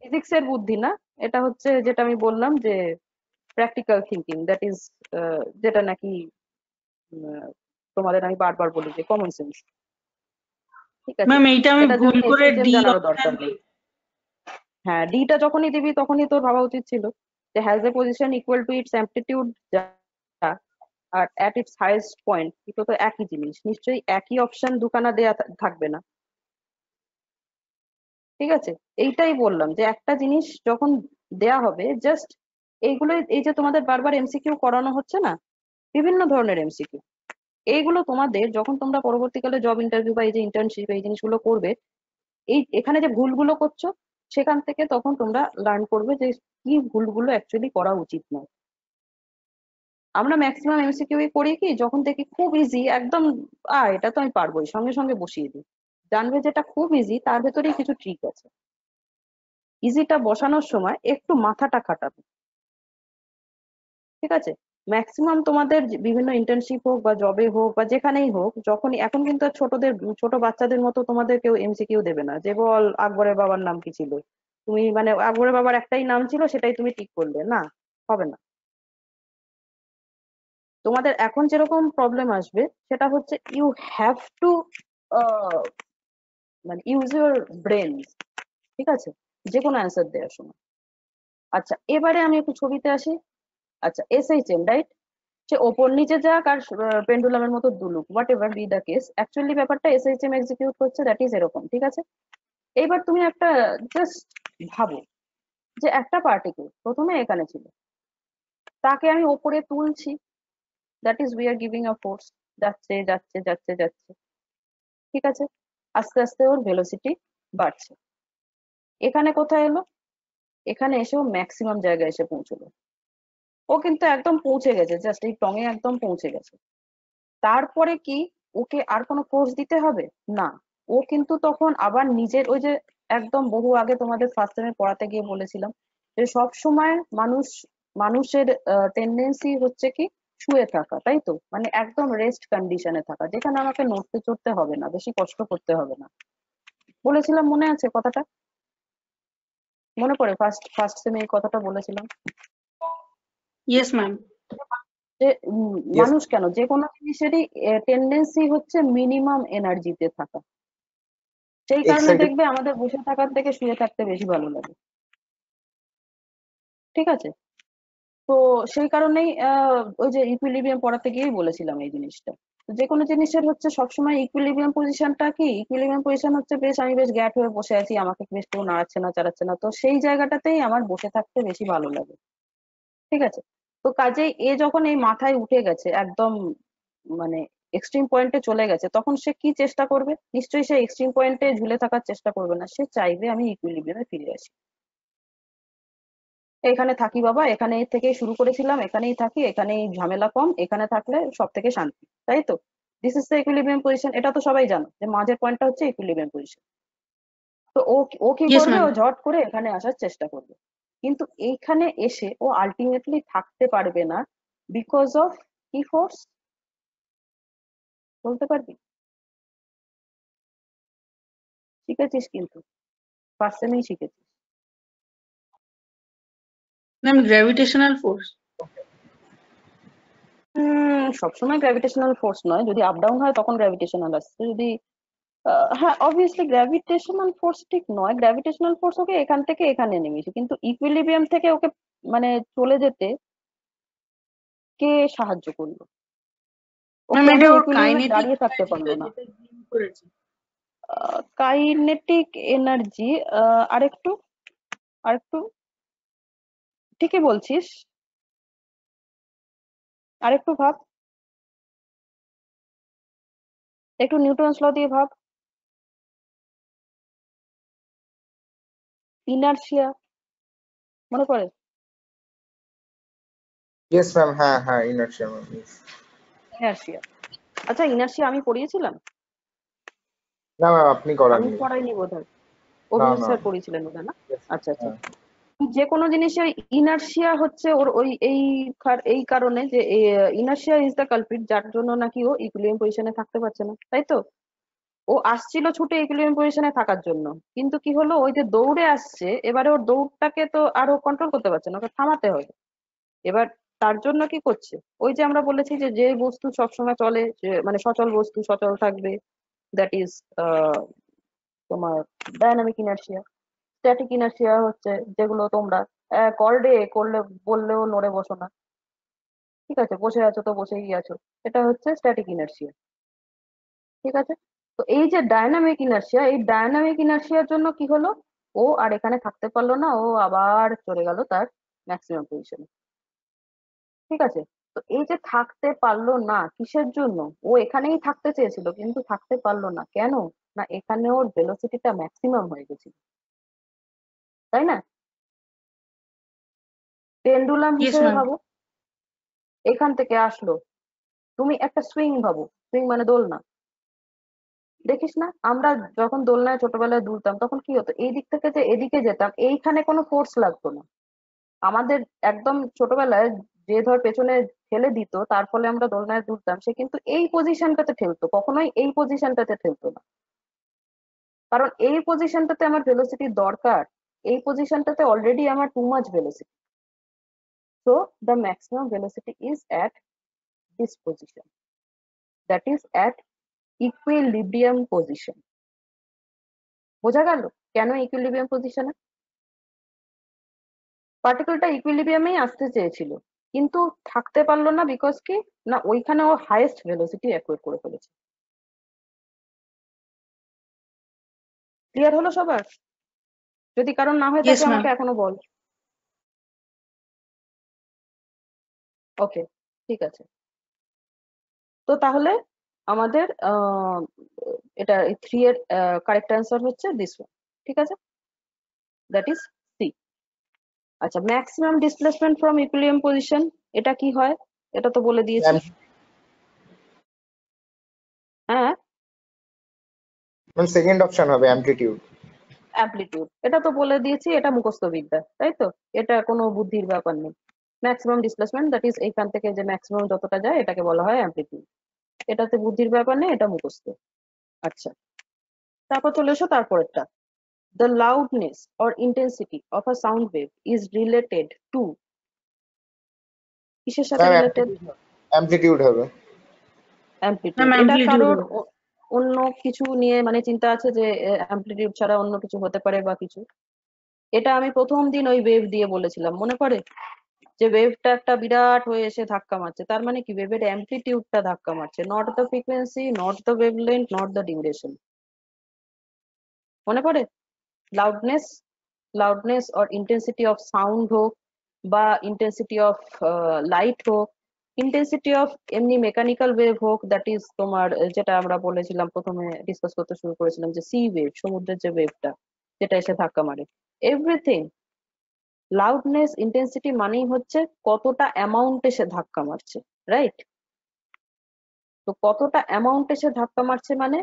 ফিজিক্স এর বুদ্ধি না, এটা হচ্ছে যেটা আমি বললাম যে প্র্যাকটিক্যাল থিঙ্কিং, দ্যাট ইজ যেটা নাকি আহ, তোমাদের আমি বারবার বলি যে কমন সেন্স। ঠিক আছে, ম্যাম এইটা আমি এটার ভুল জন্য করে এসএইচএম ডি জানারও অপশন দরকার নেই। হ্যাঁ, ডিটা যখনই দিবি তখনই তোর ভাবা উচিত ছিল যে has a position equal to its amplitude, আর অ্যাট ইটস হাইয়েস্ট পয়েন্ট, দুটো তো একই জিনিস, নিশ্চয়ই একই অপশন দুখানা দেয়া থাকবে না। ঠিক আছে, এইটাই বললাম যে একটা জিনিস যখন দেয়া হবে, জাস্ট এইগুলো, এই যে তোমাদের বারবার এমসিকিউ করানো হচ্ছে না, বিভিন্ন ধরনের এমসিকিউ, এইগুলো তোমাদের যখন তোমরা পরবর্তীকালে জব ইন্টারভিউ বা এই যে ইন্টার্নশিপ এই জিনিসগুলো করবে, এই এখানে যে ভুলগুলো করছো, সেখান থেকে তখন তোমরা লার্ন করবে যে কি ভুলগুলো অ্যাকচুয়ালি করা উচিত নয়। আমরা ম্যাক্সিমাম এমসিকিউ করি কি, যখন দেখি খুব ইজি একদম, এটা তো আমি পারবোই, সঙ্গে সঙ্গে বসিয়ে দিই। জানবে যেটা খুব ইজি তার ভেতরেই কিছু ট্রিক আছে, ইজিটা বসানোর সময় একটু মাথাটা খাটাবে। ঠিক আছে, ম্যাক্সিমাম তোমাদের বিভিন্ন ইন্টার্নশিপ হোক বা জবে হোক বা যেখানেই হোক, যখনই এখন কিন্তু আর ছোট বাচ্চাদের মতো তোমাদের কেউ এমসিকিউ দেবে না যে বল আকবরের বাবার নাম কি ছিল, তুমি মানে আকবরের বাবার একটাই নাম ছিল সেটাই তুমি ঠিক করলে, না, হবে না। তোমাদের এখন যেরকম প্রবলেম আসবে সেটা হচ্ছে ইউ হ্যাভ টু মানে ইউজ ইউর ব্রেন। ঠিক আছে, যে কোনো অ্যান্সার দেওয়ার সময়। আচ্ছা, এবারে আমি একটু ছবিতে আসি। আচ্ছা, এসএইচএম, রাইট? সে ওপর নিচে যাক আর পেন্ডুলামের মতো দুলুক, whatever be the case, actually ব্যাপারটা এসএইচএম এক্সিকিউট করছে, দ্যাট ইজ এরকম। ঠিক আছে, এইবার তুমি একটা জাস্ট ভাবো যে একটা পার্টিকেল প্রথমে এখানে ছিল, তাকে আমি ওপরে তুলছি, that is we are giving a force, যাচ্ছে যাচ্ছে যাচ্ছে যাচ্ছে। ঠিক আছে, আস্তে আস্তে ওর ভেলোসিটি বাড়ছে, এখানে কোথায় এলো, এখানে এসেও ম্যাক্সিমাম জায়গায় এসে পৌঁছলো। ও কিন্তু একদম পৌঁছে গেছে, জাস্ট এই টঙে একদম পৌঁছে গেছে। তারপরে কি ওকে আর কোনো ফোর্স দিতে হবে না, ও কিন্তু তখন আবার নিজের ওই যে একদম বহু আগে তোমাদের ফার্স্ট টাইমে পড়াতে গিয়ে বলেছিলাম যে সব সময় মানুষের টেন্ডেন্সি হচ্ছে কি শুয়ে থাকা, তাই তো? মানে একদম রেস্ট কন্ডিশনে থাকা, যেখানে আমাকে নড়তে চড়তে হবে না, বেশি কষ্ট করতে হবে না। বলেছিলাম, মনে আছে কথাটা? মনে পড়ে ফার্স্ট সেমে এই কথাটা বলেছিলাম ইয়েস ম্যাম। যে Yes. মানুষ কেন যে কোনো জিনিসেরই টেন্ডেন্সি হচ্ছে মিনিমাম এনার্জিতে থাকা। সেই কারণে Excited. দেখবে আমাদের বসে থাকার থেকে শুয়ে থাকতে বেশি ভালো লাগে। ঠিক আছে, তো সেই কারণেই ওই যে ইকুইলিব্রিয়াম পড়াতে গিয়েই বলেছিলাম এই জিনিসটা। তো যে কোনো জিনিসের হচ্ছে সবসময় ইকুইলিব্রিয়াম পজিশনটা কি, ইকুইলিব্রিয়াম পজিশন হচ্ছে বেশ আমি বেশ গ্যাট হয়ে বসে আছি, আমাকে বেশ কেউ নাড়াচ্ছে না চাড়াচ্ছে না, তো সেই জায়গাটাতেই আমার বসে থাকতে বেশি ভালো লাগে। ঠিক আছে, তো কাজেই এ যখন এই মাথায় উঠে গেছে একদম মানে এক্সট্রিম পয়েন্টে চলে গেছে, তখন সে কি চেষ্টা করবে? নিশ্চয়ই সে এক্সট্রিম পয়েন্টে ঝুলে থাকার চেষ্টা করবে না, সে চাইবে আমি ইকুইলিব্রিয়ামে ফিরে আসি, এখানে থাকি বাবা, এখানে থেকেই শুরু করেছিলাম, এখানেই থাকি, এখানেই ঝামেলা কম, এখানে থাকলে সব থেকে শান্তি, তাই তো? This is the equilibrium position, এটা তো সবাই জানো যে মাঝের পয়েন্টটা হচ্ছে ইকুইলিব্রিয়াম পজিশন। তো ও কি ইয়েস করবে? ম্যাম। ও ঝট করে এখানে আসার চেষ্টা করবে, কিন্তু এইখানে এসে ও আলটিমেটলি থাকতে পারবে না বিকজ অফ কি ফোর্স বলতে পারবি? শিখেছিস কিন্তু, ফার্স্ট সেমেই শিখেছিস। Ma'am gravitational force. সবসময় গ্র্যাভিটেশনাল ফোর্স নয়, যদি আপ ডাউন হয় তখন গ্র্যাভিটেশনাল আসছে, যদি হ্যাঁ অবভিয়াসলি গ্র্যাভিটেশনাল ফোর্স ঠিক নয়, গ্র্যাভিটেশনাল ফোর্স ওকে এখান থেকে এখানে নেমেছে, কিন্তু ইকুইলিব্রিয়াম থেকে ওকে মানে চলে যেতে কে সাহায্য করলো? ও ম্যাম কেন এটা ওর ইকুইলিব্রিয়ামে কাইনেটিক দাঁড়িয়ে থাকতে এনার্জি পারলো না? যেটা গেইন করেছে। কাইনেটিক এনার্জি, আরেকটু আরেকটু ঠিকই বলছিস, আরেকটু ভাব, একটু নিউটনস ল দিয়ে ভাব। ইনার্শিয়া মনে পড়ে? Yes, ma'am. হ্যাঁ, inertia, ma'am. Yes. ইনার্শিয়া, আচ্ছা ইনার্শিয়া আমি পড়িয়েছিলাম? না ম্যাম, আপনি আমি করাননি। পড়াইনি বোধহয়, না অভিজিৎ না স্যার পড়িয়েছিলেন বোধহয় না? Yes, আচ্ছা আচ্ছা, হ্যাঁ। যে কোনো জিনিসের ইনার্শিয়া হচ্ছে ওর ওই এই কারণে যে ইনার্শিয়া ইজ দ্য কালপ্রিট, যার জন্য নাকি ও ইকুইলিব্রিয়াম পজিশনে থাকতে পারছে না, তাই তো? ও আসছিল ছুটে ইকুইলিব্রিয়াম পজিশনে থাকার জন্য, কিন্তু কি হলো, ওই যে দৌড়ে আসছে, এবারে ওর দৌড়টাকে তো আরো কন্ট্রোল করতে পারছে না, ওকে থামাতে হবে। এবার তার জন্য কি করছে, ওই যে আমরা বলেছি যে যে বস্তু সবসময় চলে, মানে সচল বস্তু সচল থাকবে, দ্যাট ইজ তোমার ডায়নামিক ইনার্শিয়া। স্ট্যাটিক ইনার্শিয়া হচ্ছে যেগুলো তোমরা কল ডে করলে বললেও নড়ে বসো না, ঠিক আছে, বসে আছো তো বসেই আছো, এটা হচ্ছে স্ট্যাটিক ইনার্শিয়া। ঠিক আছে, তো এই যে ডায়নামিক ইনার্শিয়া, এই ডায়নামিক ইনার্শিয়ার জন্য কি হলো, ও আর এখানে থাকতে পারলো না, ও আবার চলে গেল তার ম্যাক্সিমাম পজিশনে। ঠিক আছে, তো এই যে থাকতে পারলো না কিসের জন্য? ও এখানেই থাকতে চেয়েছিল কিন্তু থাকতে পারলো না, কেন? না এখানে ওর ভেলোসিটিটা ম্যাক্সিমাম হয়ে গেছিল, তাই না? পেন্ডুলাম ইয়েস হিসেবে ম্যাম। ভাবো, এখান থেকে আসলো, তুমি একটা সুইং ভাবো, সুইং মানে দোলনা, দেখিস না আমরা যখন দোলনায় ছোটবেলায় দুলতাম তখন কি হতো, এই দিক থেকে যে এদিকে যেতাম, এইখানে কোনো ফোর্স লাগতো না আমাদের, একদম ছোটবেলায় যে ধর পেছনে ঠেলে দিত তার ফলে আমরা দোলনায় দুলতাম, সে কিন্তু এই পজিশনটাতে ঠেলতো, কখনোই এই পজিশনটাতে ঠেলতো না, কারণ এই পজিশনটাতে আমার ভেলোসিটি দরকার, এই পজিশনটাতে অলরেডি আমার too much velocity, so the maximum velocity is at this position, that is at equilibrium position. বোঝা গেল কেন ইকুইলিব্রিয়াম পজিশনে? পার্টিকেলটা ইকুইলিব্রিয়ামেই আসতে চেয়েছিল কিন্তু থাকতে পারলো না, বিকজ কি না ওইখানে ও হাইয়েস্ট ভেলোসিটি অ্যাকুয়েট করে ফেলেছে। ক্লিয়ার হলো সবার? যদি কারণ না হয়ে ইয়েস থাকে ম্যাম। আমাকে এখনো বল। ওকে, ঠিক আছে, তো তাহলে আমাদের এটা 3 এর কারেক্ট অ্যান্সার হচ্ছে দিস ওয়ান। ঠিক আছে, দ্যাট ইজ সি। আচ্ছা, maximum displacement from equilibrium position, এটা কি হয়? এটা তো বলে দিয়েছি। ম্যাম হ্যাঁ, সেকেন্ড অপশন হবে অ্যামপ্লিটিউড। অ্যামপ্লিটিউড, এটা তো বলে দিয়েছি, এটা মুখস্থ বিদ্যা, তাই তো? এটা কোনো বুদ্ধির ব্যাপার নেই। ম্যাক্সিমাম ডিসপ্লেসমেন্ট দ্যাট ইজ এইখান থেকে যে ম্যাক্সিমাম যতটা যায় এটাকে বলা হয় অ্যামপ্লিটিউড, এটাতে বুদ্ধির ব্যাপার নেই, এটা মুখস্থ। আচ্ছা, তারপর চলে এসো তারপরেরটা, the loudness or intensity of a sound wave is related to কিসের সাথে ম্যাম রিলেটেড? অ্যামপ্লিটিউড হবে। অ্যামপ্লিটিউড। ম্যাম এটা অ্যামপ্লিটিউড কারোর অন্য কিছু নিয়ে মানে চিন্তা আছে যে অ্যামপ্লিটিউড ছাড়া অন্য কিছু হতে পারে বা কিছু? এটা আমি প্রথম দিন ওই ওয়েভ দিয়ে বলেছিলাম, মনে পড়ে? যে ওয়েভটা একটা বিরাট হয়ে এসে ধাক্কা মারছে, তার মানে কি ওয়েভের অ্যামপ্লিটিউডটা ধাক্কা মারছে, not the frequency, not the wavelength, not the duration. মনে পড়ে? Loudness, loudness or intensity of sound হোক বা ইন্টেন্সিটি অফ লাইট হোক, ইন্টেন্সিটি অফ এমনি মেকানিক্যাল ওয়েভ হোক, দ্যাট ইজ তোমার যেটা আমরা বলেছিলাম প্রথমে ডিসকাস করতে শুরু করেছিলাম যে সি ওয়েভ, সমুদ্রের যে ওয়েভটা যেটা এসে ধাক্কা মারে, এভরিথিং। লাউডনেস ইন্টেন্সিটি মানেই হচ্ছে কতটা অ্যামাউন্ট এসে ধাক্কা মারছে, রাইট? তো কতটা অ্যামাউন্ট এসে ধাক্কা মারছে মানে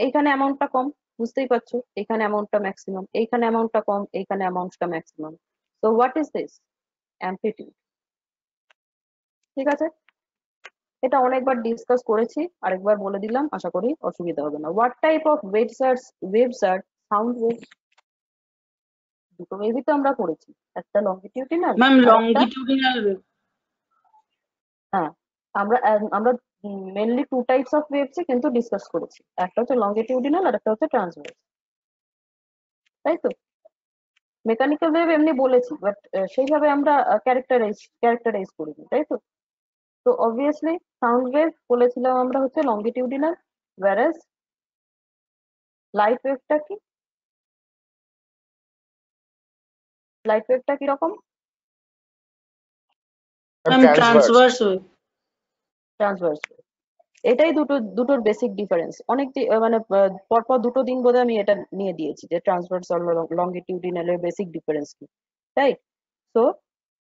এইখানে অ্যামাউন্টটা কম, বুঝতেই পারছো, এইখানে অ্যামাউন্টটা ম্যাক্সিমাম, এইখানে অ্যামাউন্টটা কম, এইখানে অ্যামাউন্টটা maximum. So what is this? Amplitude. ঠিক আছে, এটা অনেকবার ডিসকাস করেছি, আরেকবার বলে দিলাম, আশা করি অসুবিধা হবে না। হোয়াট টাইপ অফ ওয়েভস আর সাউন্ড ওয়েভস? দুটো ওয়েভই তো আমরা করেছি, একটা লংগিটিউডিনাল ম্যাম আর একটা, লংগিটিউডিনাল ওয়েভ। হ্যাঁ আমরা আমরা mainly two types of waves কিন্তু ডিসকাস করেছি, একটা হচ্ছে লংগিটিউডিনাল আর একটা হচ্ছে ট্রান্সভার্স, তাই তো? মেকানিক্যাল ওয়েভ এমনি বলেছি, বাট সেইভাবে আমরা ক্যারেক্টারাইজ করিনি, তাই তো? তো অবভিয়াসলি সাউন্ড ওয়েভ বলেছিলাম আমরা হচ্ছে লংগিটিউডিনাল, whereas লাইট ওয়েভটা কি? লাইট ওয়েভটা কিরকম? Ma'am transverse wave. Transverse wave. এটাই দুটোর বেসিক ডিফারেন্স। অনেক মানে পরপর দুটো দিন বোধহয় আমি এটা নিয়ে দিয়েছি যে ট্রান্সভার্স আর লংগিটিউডিনাল এর বেসিক ডিফারেন্স কি, right? So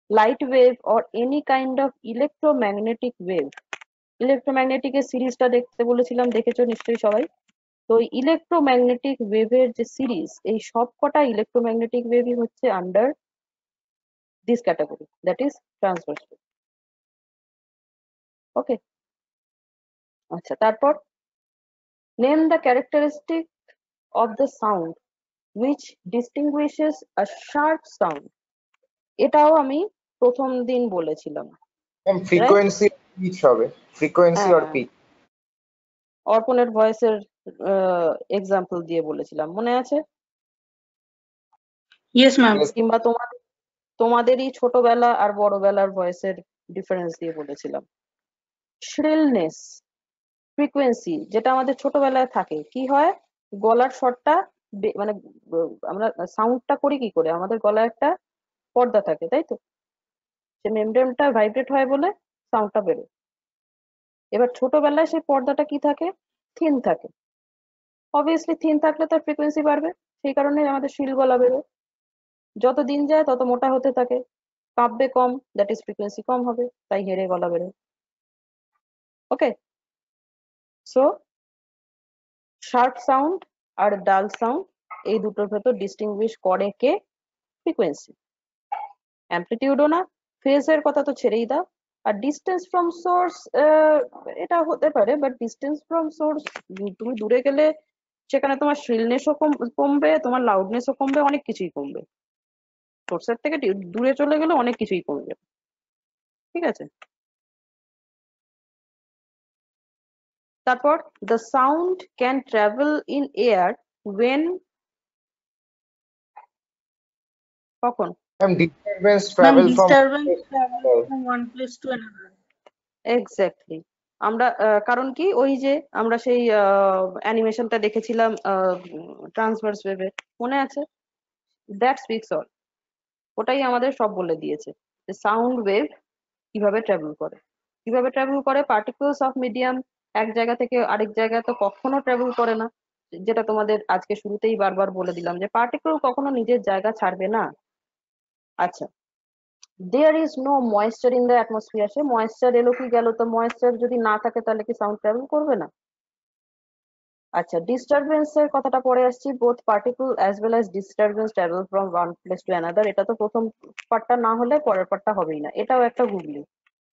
light wave or any kind of electromagnetic wave, electromagnetic এর সিরিজটা দেখতে বলেছিলাম, দেখেছো নিশ্চয়ই সবাই। তো ইলেকট্রোম্যাগনেটিক ওয়েভের যে সিরিজ, এই সবকটা ইলেকট্রোম্যাগনেটিক ওয়েভই হচ্ছে under this category, that is transverse wave. Okay, আচ্ছা, তারপর name the characteristic of the sound which distinguishes a sharp sound। এটাও আমি প্রথম দিন বলেছিলাম, ফ্রিকোয়েন্সি পিচ হবে, ফ্রিকোয়েন্সি আর হ্যাঁ, পিচ। অর্পণের ভয়েসের এক্সাম্পল দিয়ে বলেছিলাম, মনে আছে? Yes ma'am. কিংবা তোমাদেরই ছোটবেলা আর বড়বেলার ভয়েসের ডিফারেন্স দিয়ে বলেছিলাম। শ্রিলনেস, ফ্রিকোয়েন্সি, যেটা আমাদের ছোটবেলায় থাকে, কি হয় গলার স্বরটা মানে আমরা সাউন্ডটা করি কি করে, আমাদের গলায় একটা পর্দা থাকে, তাই তো? সে মেমব্রেনটা ভাইব্রেট হয় বলে সাউন্ডটা বেরোয়। এবার ছোটবেলায় সেই পর্দাটা কি থাকে? থিন থাকে। অবভিয়াসলি থিন থাকলে তার ফ্রিকোয়েন্সি বাড়বে, সেই কারণে আমাদের শিল গলা বেরোয়। যত দিন যায় তত মোটা হতে থাকে, কাঁপবে কম, দ্যাট ইজ ফ্রিকোয়েন্সি কম হবে, তাই হেরে গলা বেরোয়। ওকে, সো শার্প সাউন্ড আর ডাল সাউন্ড এই দুটোর ভেতর ডিস্টিংগুইশ করে কে? ফ্রিকোয়েন্সি। অ্যামপ্লিটিউডও না, ফেজের কথা তো ছেড়েই দাও। আর ডিস্টেন্স ফ্রম সোর্স, এটা হতে পারে, বাট ডিস্টেন্স ফ্রম সোর্স, তুমি দূরে গেলে সেখানে তোমার শ্রিলনেসও কমবে, তোমার লাউডনেসও কমবে, অনেক কিছুই কমবে। সোর্সের থেকে দূরে চলে গেলে অনেক কিছুই কমবে, ঠিক আছে? তারপর the sound can travel in air when, কখন? Disturbance ma'am travel from disturbance travel from one place to another. Exactly. আমরা কারণ কি, ওই যে আমরা সেই অ্যানিমেশনটা দেখেছিলাম ট্রান্সভার্স ওয়েভে, মনে আছে? That speaks all. ওটাই আমাদের সব বলে দিয়েছে যে সাউন্ড ওয়েভ কিভাবে ট্রাভেল করে। কিভাবে ট্রাভেল করে? পার্টিকেলস অফ মিডিয়াম এক জায়গা থেকে আরেক জায়গায় তো কখনো ট্রাভেল করে না, যেটা তোমাদের আজকে শুরুতেই বারবার বলে দিলাম যে পার্টিকেল কখনো নিজের জায়গা ছাড়বে না। আচ্ছা, there is no moisture in the atmosphere. সে ময়েশ্চার এলো কি গেল, তো ময়েশ্চার যদি না থাকে তাহলে কি সাউন্ড ট্রাভেল করবে না? আচ্ছা, ডিস্টারবেন্সের কথাটা পরে আসছি। Both particle as well as disturbance travel from one place to another. এটা তো প্রথম পার্টটা না হলে পরের পার্টটা হবেই না, এটাও একটা গুগলি।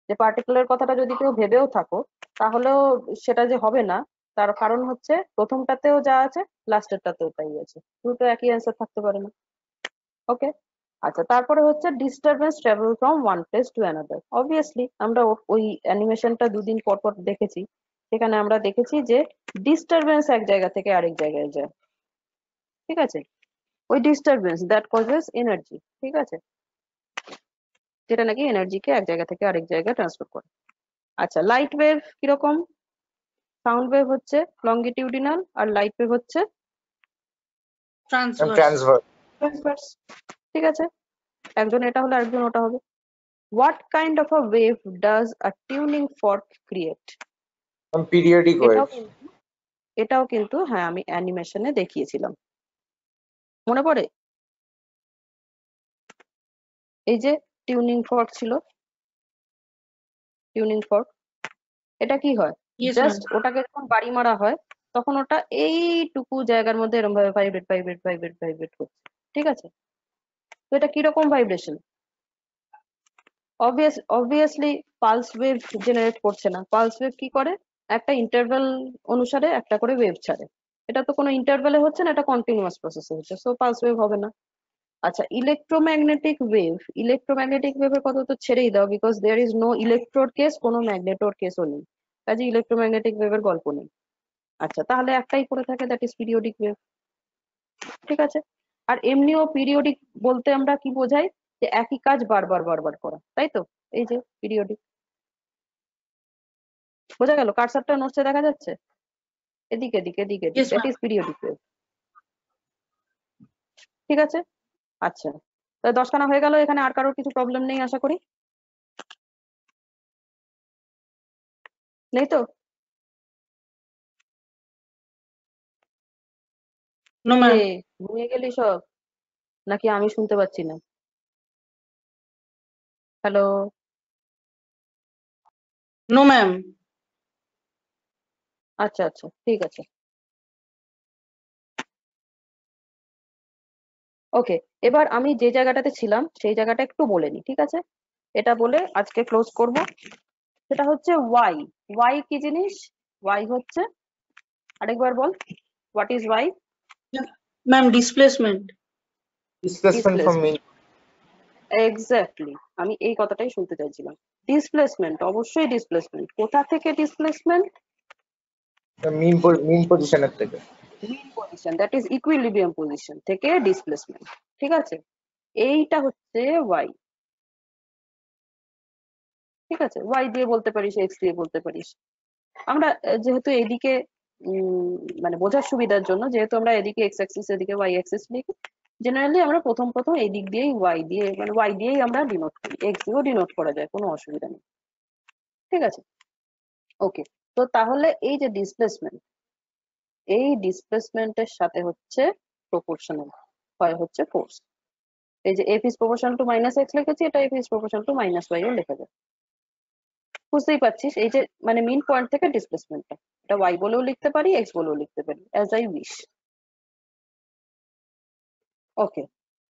যে পার্টিকেলের কথাটা যদি কেউ ভেবেও থাকো তাহলেও সেটা যে হবে না তার কারণ হচ্ছে প্রথমটাতেও যা আছে লাস্টেরটাতেও তাই আছে, দুটো একই অ্যান্সার থাকতে পারে না। ওকে, আচ্ছা তারপরে হচ্ছে disturbance travel from one place to another. Obviously আমরা ওই অ্যানিমেশনটা দুদিন পর পর দেখেছি, সেখানে আমরা দেখেছি যে ডিস্টারবেন্স এক জায়গা থেকে আরেক জায়গায় যায়, ঠিক আছে। ওই ডিস্টারবেন্স দ্যাট কজেস এনার্জি, ঠিক আছে, যেটা নাকি এনার্জিকে এক জায়গা থেকে আরেক জায়গায় ট্রান্সফার করে। আচ্ছা লাইট ওয়েভ কিরকম? সাউন্ড ওয়েভ হচ্ছে লঙ্গিটিউডিনাল আর লাইট ওয়েভ হচ্ছে ট্রান্সভার্স। ট্রান্সভার্স। ট্রান্সভার্স, ঠিক আছে। একজন এটা হলে আরেকজন ওটা হবে। What kind of a wave does a tuning fork create? Periodic wave. এটাও কিন্তু হ্যাঁ আমি অ্যানিমেশনে দেখিয়েছিলাম, মনে পড়ে? এই যে টিউনিং ফর্ক ছিল, টিউনিং ফর্ক, এটা কি হয়? Yes, just ma'am. ওটাকে যখন বাড়ি মারা হয় তখন ওটা এইটুকু জায়গার মধ্যে এরকম ভাবে ভাইব্রেট ভাইব্রেট ভাইব্রেট ভাইব্রেট করছে, ঠিক আছে। তো এটা কিরকম vibration? Obviously pulse wave generate করছে না। পালস ওয়েভ কি করে? একটা ইন্টারভ্যাল অনুসারে একটা করে ওয়েভ ছাড়ে। এটা তো কোনো ইন্টারভ্যালে হচ্ছে না, এটা কন্টিনিউয়াস প্রসেসে হচ্ছে, সো পালস ওয়েভ হবে না। আচ্ছা ইলেকট্রোম্যাগনেটিক ওয়েভ, ইলেকট্রোম্যাগনেটিক ওয়েভের কথা তো ছেড়েই দাও, because there is no electrode case, কোনো ম্যাগনেটোর কেসও নেই, কাজে ইলেকট্রোম্যাগনেটিক ওয়েভের গল্প নেই। আচ্ছা তাহলে একটাই পড়ে থাকে, দ্যাট ইজ পিরিয়ডিক ওয়েভ, ঠিক আছে। আর এমনিও পিরিয়ডিক বলতে আমরা কি বোঝাই? যে একই কাজ বারবার বারবার করা, তাই তো? এই যে পিরিয়ডিক, বোঝা গেল? কার্সারটা নোটসে দেখা যাচ্ছে, এদিকে এদিকে এদিকে এদিকে, Yes, that ma'am. Is periodic wave, ঠিক আছে। আচ্ছা 10খানা হয়ে গেল, এখানে আর কারোর কিছু প্রবলেম নেই আশা করি, নেই তো? No, ma'am. এ, ঘুমিয়ে গেলি সব নাকি আমি শুনতে পাচ্ছি না? Hello, No, ma'am. আচ্ছা আচ্ছা ঠিক আছে, ওকে। এবার আমি যে জায়গাটাতে ছিলাম সেই জায়গাটা একটু বলে নিই, ঠিক আছে। এটা বলে আজকে ক্লোজ করব। সেটা হচ্ছে ওয়াই। ওয়াই কি জিনিস? ওয়াই হচ্ছে, আরেকবার বল, what is Y? Ma'am, displacement. Displacement from mean. Exactly, আমি এই কথাটাই শুনতে চাইছিলাম। ডিসপ্লেসমেন্ট, অবশ্যই ডিসপ্লেসমেন্ট। কোথা থেকে ডিসপ্লেসমেন্ট? মিন পজিশনের থেকে। Mean position, that is equilibrium position থেকে ডিসপ্লেসমেন্ট, ঠিক আছে। এইটা হচ্ছে ওয়াই, ঠিক আছে। ওয়াই দিয়ে বলতে পারিস, এক্স দিয়ে বলতে পারিস। আমরা যেহেতু এদিকে মানে বোঝার সুবিধার জন্য, যেহেতু আমরা এদিকে এক্স অ্যাক্সিস এদিকে ওয়াই অ্যাক্সিস লিখি, জেনারেলি আমরা প্রথম প্রথম এই দিক দিয়েই ওয়াই দিয়ে, মানে ওয়াই দিয়েই আমরা ডিনোট করি, এক্স দিয়েও ডিনোট করা যায়, কোনো অসুবিধা নেই, ঠিক আছে। ওকে, তো তাহলে এই যে ডিসপ্লেসমেন্ট, এই ডিসপ্লেসমেন্টের সাথে হচ্ছে প্রপোর্শনাল, হয় হচ্ছে ফোর্স। এই যে F is proportional to minus X লিখেছি, এটা F is proportional to minus Y ও লেখা যায়। বুঝতেই পারছিস, এই যে মানে মিন পয়েন্ট থেকে ডিসপ্লেসমেন্টটা, এটা ওয়াই বলেও লিখতে পারি, এক্স বলেও লিখতে পারি, অ্যাজ আই উইশ। ওকে,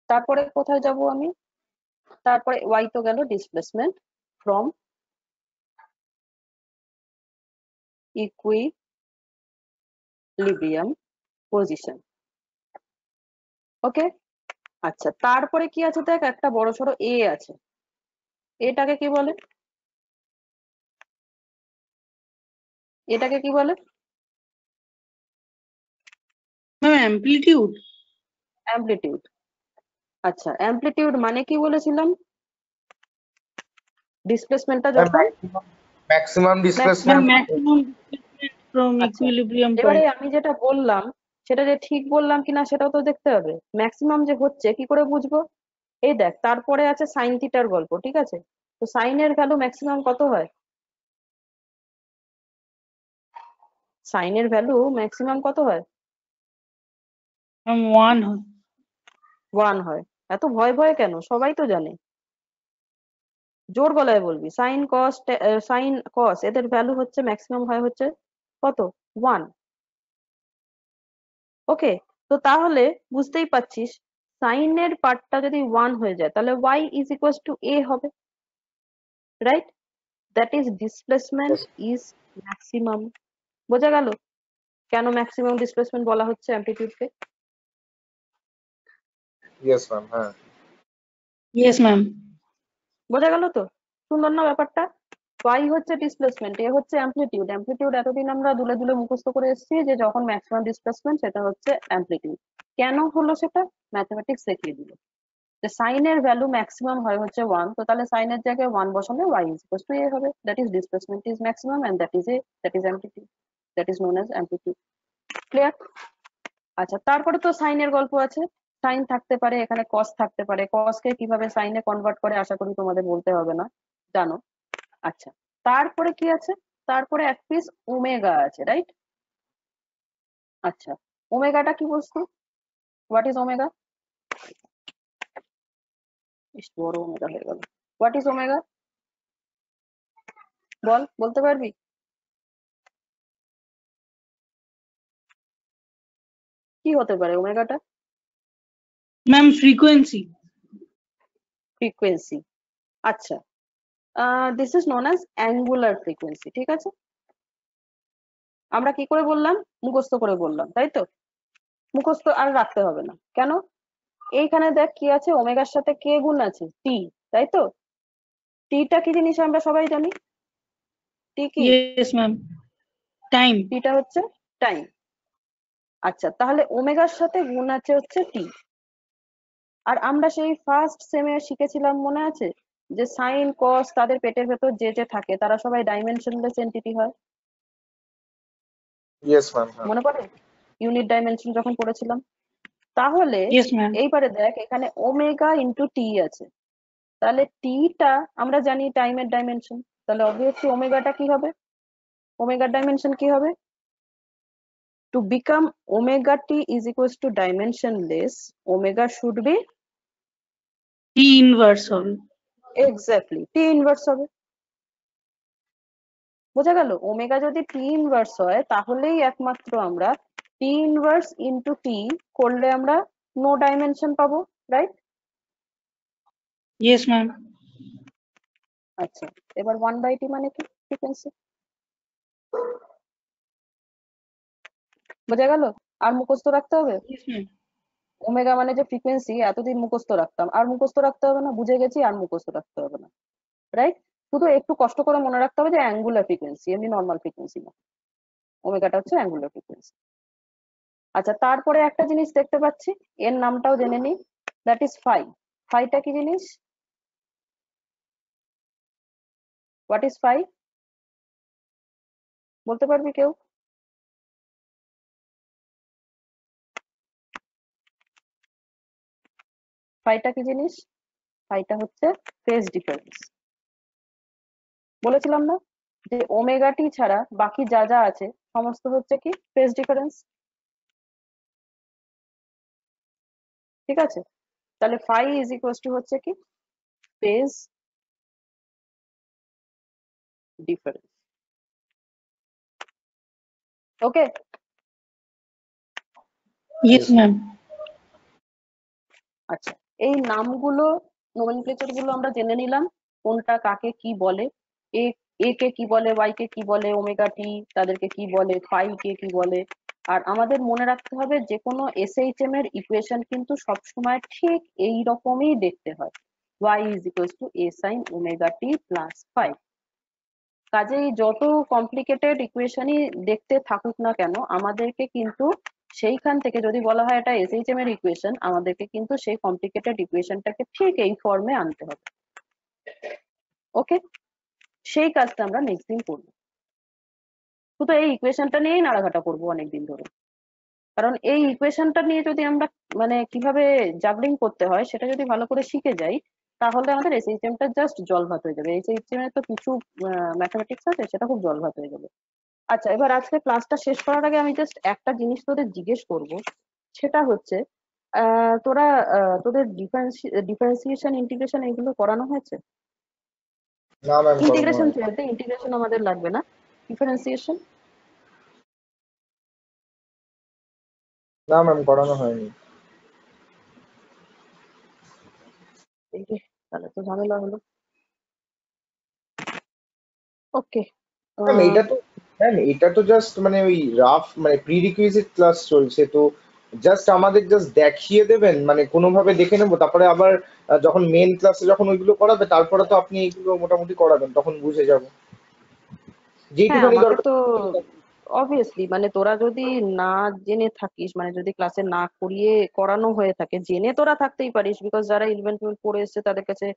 তারপরে কোথায় যাব আমি? তারপরে ওয়াই তো গেল ডিসপ্লেসমেন্ট ফ্রম ইকুইলিব্রিয়াম পজিশন, ওকে। আচ্ছা তারপরে কি আছে দেখ, একটা বড় সড়ো এ আছে, এটাকে কি বলে? এটাকে কি বলে? Ma'am, amplitude. অ্যামপ্লিটিউড। আচ্ছা অ্যামপ্লিটিউড মানে কি বলেছিলাম? ডিসপ্লেসমেন্টটা যখন maximum Ma'am, displacement. maximum displacement from আচ্ছা equilibrium এবারে point. আমি যেটা বললাম সেটা যে ঠিক বললাম কিনা সেটাও তো দেখতে হবে। ম্যাক্সিমাম যে হচ্ছে কি করে বুঝবো? এই দেখ তারপরে আছে সাইন থিটার গল্প, ঠিক আছে। তো সাইনের ভ্যালু ম্যাক্সিমাম কত হয়? সাইনের ভ্যালু ম্যাক্সিমাম কত হয়? Ma'am, 1 হয়। 1 হয়। এত ভয় ভয় কেন? সবাই তো জানে, জোর গলায় বলবি। সাইন কস এদের ভ্যালু হচ্ছে ম্যাক্সিমাম হয় হচ্ছে কত? 1। ওকে, তো তাহলে বুঝতেই পারছিস সাইনের পার্টটা যদি 1 হয়ে যায় তাহলে y is equals two a হবে, right? That is displacement is maximum. বোঝা গেল? কেন ম্যাক্সিমাম ডিসপ্লেসমেন্ট বলা হচ্ছে অ্যামপ্লিটিউডকে? ইয়েস ম্যাম, হ্যাঁ। Yes ma'am. বোঝা গেল তো? সুন্দর না ব্যাপারটা? y হচ্ছে ডিসপ্লেসমেন্ট, এ হচ্ছে অ্যামপ্লিটিউড। অ্যামপ্লিটিউড এতদিন আমরা দুলে দুলে মুখস্থ করে এসেছি যে যখন ম্যাক্সিমাম ডিসপ্লেসমেন্ট সেটা হচ্ছে অ্যামপ্লিটিউড। কেন হলো সেটা? ম্যাথমেটিক্স দেখিয়ে দিল যে সাইনের ভ্যালু ম্যাক্সিমাম হয় হচ্ছে 1, তো তাহলে সাইনের জায়গায় 1 বসালে y is equal to a হবে। That is displacement is maximum and that is a, that is amplitude, that is known as amplitude. Clear? আচ্ছা, তারপরে তো সাইনের গল্প আছে। সাইন থাকতে পারে, এখানে কস থাকতে পারে। কসকে কিভাবে সাইনে কনভার্ট করে আশা করি তোমাদের বলতে হবে না, জানো। আচ্ছা, তারপরে কি আছে? তারপরে এক পিস ওমেগা আছে, রাইট? আচ্ছা, ওমেগাটা কি বস্তু? What is omega? ইস, বড় ওমেগা হয়ে গেল। What is omega? বলতে পারবি? কি হতে পারে ওমেগাটা? Ma'am frequency. ফ্রিকোয়েন্সি। আচ্ছা, this is known as angular frequency, ঠিক আছে? আমরা কি করে বললাম? মুখস্থ করে বললাম, তাই তো? মুখস্থ আর রাখতে হবে না, কেন? এইখানে দেখ কি আছে, ওমেগার সাথে কে গুণ আছে? টি, তাই তো? টিটা কি জিনিস আমরা সবাই জানি। টি কি? Yes ma'am. টাইম। টিটা হচ্ছে টাইম। আচ্ছা, তাহলে ওমেগার সাথে গুণ আছে হচ্ছে টি। আর আমরা সেই ফার্স্ট সেমে শিখেছিলাম, মনে আছে, যে সাইন কস তাদের পেটের ভেতর যে যে থাকে তারা সবাই ডাইমেনশনলেস এন্টিটি হয়। ইয়েস ম্যাম, হ্যাঁ। মনে পড়ে ইউনিট ডাইমেনশন যখন পড়েছিলাম? তাহলে ইয়েস ম্যাম। এইবারে দেখ, এখানে ওমেগা ইন্টু টি আছে, তাহলে টিটা আমরা জানি টাইমের ডাইমেনশন, তাহলে অবভিয়াসলি ওমেগাটা কি হবে? ওমেগার ডাইমেনশন কি হবে? To become omega t is equals to dimensionless, omega should be t inverse হবে। এক্স্যাক্টলি টি ইনভার্স হবে। বোঝা গেল? ওমেগা যদি টি ইনভার্স হয় তাহলেই একমাত্র আমরা টি ইনভার্স ইন্টু টি করলে আমরা নো ডাইমেনশন পাবো, রাইট? Yes ma'am. আচ্ছা, এবার 1/t মানে কি? ফ্রিকোয়েন্সি। বোঝা গেল? আর মুখস্থ রাখতে হবে? Yes ma'am. ওমেগা মানে যে ফ্রিকোয়েন্সি, এতদিন মুখস্থ রাখতাম, আর মুখস্থ রাখতে হবে না, বুঝে গেছি, আর মুখস্থ রাখতে হবে না, রাইট? শুধু একটু কষ্ট করে মনে রাখতে হবে যে অ্যাঙ্গুলার ফ্রিকোয়েন্সি, এমনি নর্মাল ফ্রিকোয়েন্সি না। ওমেগাটা হচ্ছে অ্যাঙ্গুলার ফ্রিকোয়েন্সি। আচ্ছা, তারপরে একটা জিনিস দেখতে পাচ্ছি, এর নামটাও জেনে নিই, দ্যাট ইজ ফাই। ফাইটা কি জিনিস? What is phi? বলতে পারবি কেউ? ফাইটা কি জিনিস? ফাইটা হচ্ছে ফেজ ডিফারেন্স। বলেছিলাম না যে ওমেগা টি ছাড়া বাকি যা যা আছে সমস্ত হচ্ছে কি ফেজ ডিফারেন্স, ঠিক আছে? তাহলে ফাই ইজ ইকুয়াল টু হচ্ছে কি phase difference. Okay? Yes ma'am. আচ্ছা, এই নামগুলো, নোমেনক্লেচার গুলো আমরা জেনে নিলাম, কোনটা কাকে কি বলে। এ এ কে কি বলে, ওয়াই কে কি বলে, ওমেগা টি তাদেরকে কি বলে, ফাই কে কি বলে। আর আমাদের মনে রাখতে হবে যে কোনো এসএইচএম এর ইকুয়েশন কিন্তু সবসময় ঠিক এই রকমই দেখতে হয়, y is equal to a sin omega t plus phi. কাজেই যত কমপ্লিকেটেড ইকুয়েশনই দেখতে থাকুক না কেন, আমাদেরকে কিন্তু সেইখান থেকে যদি বলা হয় এটা এসএইচএম এর ইকুয়েশন, আমাদেরকে কিন্তু সেই কমপ্লিকেটেড ইকুয়েশনটাকে ঠিক এই ফর্মে আনতে হবে। ওকে? সেই কাজটা আমরা নেক্সট দিন করবো। শুধু এই ইকুয়েশনটা নিয়েই নাড়াঘাটা করবো অনেকদিন ধরে, কারণ এই ইকুয়েশনটা নিয়ে যদি আমরা মানে কিভাবে জাগলিং করতে হয় সেটা যদি ভালো করে শিখে যাই, তাহলে আমাদের এসএইচএম টা জাস্ট জলভাত হয়ে যাবে। এসএইচএম এর তো কিছু ম্যাথমেটিক্স আছে, সেটা খুব জলভাত হয়ে যাবে। আচ্ছা, এবার আজকে ক্লাসটা শেষ করার আগে আমি জাস্ট একটা জিনিস তোদের জিজ্ঞেস করব, সেটা হচ্ছে তোরা তোদের ডিফারেন্সিয়েশন ইন্টিগ্রেশন এগুলো করানো হয়েছে? না ম্যাম, করানো ইন্টিগ্রেশন হয়নি। ছেড়ে ইন্টিগ্রেশন আমাদের লাগবে না, ডিফারেন্সিয়েশন। না ম্যাম, করানো হয়নি। তাহলে তো ঝামেলা হলো। ওকে, ম্যাম এইটা তো ম্যাম এটা তো জাস্ট মানে ওই রাফ মানে প্রিরিকুইজিট ক্লাস চলছে তো, জাস্ট আমাদের জাস্ট দেখিয়ে দেবেন, মানে কোনোভাবে দেখে নেবো, তারপরে আবার যখন মেন ক্লাসে যখন ওইগুলো করাবে তারপরে তো আপনি এইগুলো মোটামুটি করাবেন, তখন বুঝে যাবো হ্যাঁ যেইটুখানি আমাকে দরকার। তো অবভিয়াসলি মানে তোরা যদি না জেনে থাকিস, মানে যদি ক্লাসে না করিয়ে করানো হয়ে থাকে, জেনে তোরা থাকতেই পারিস, বিকজ যারা 11 12 পড়ে এসছে তাদের কাছে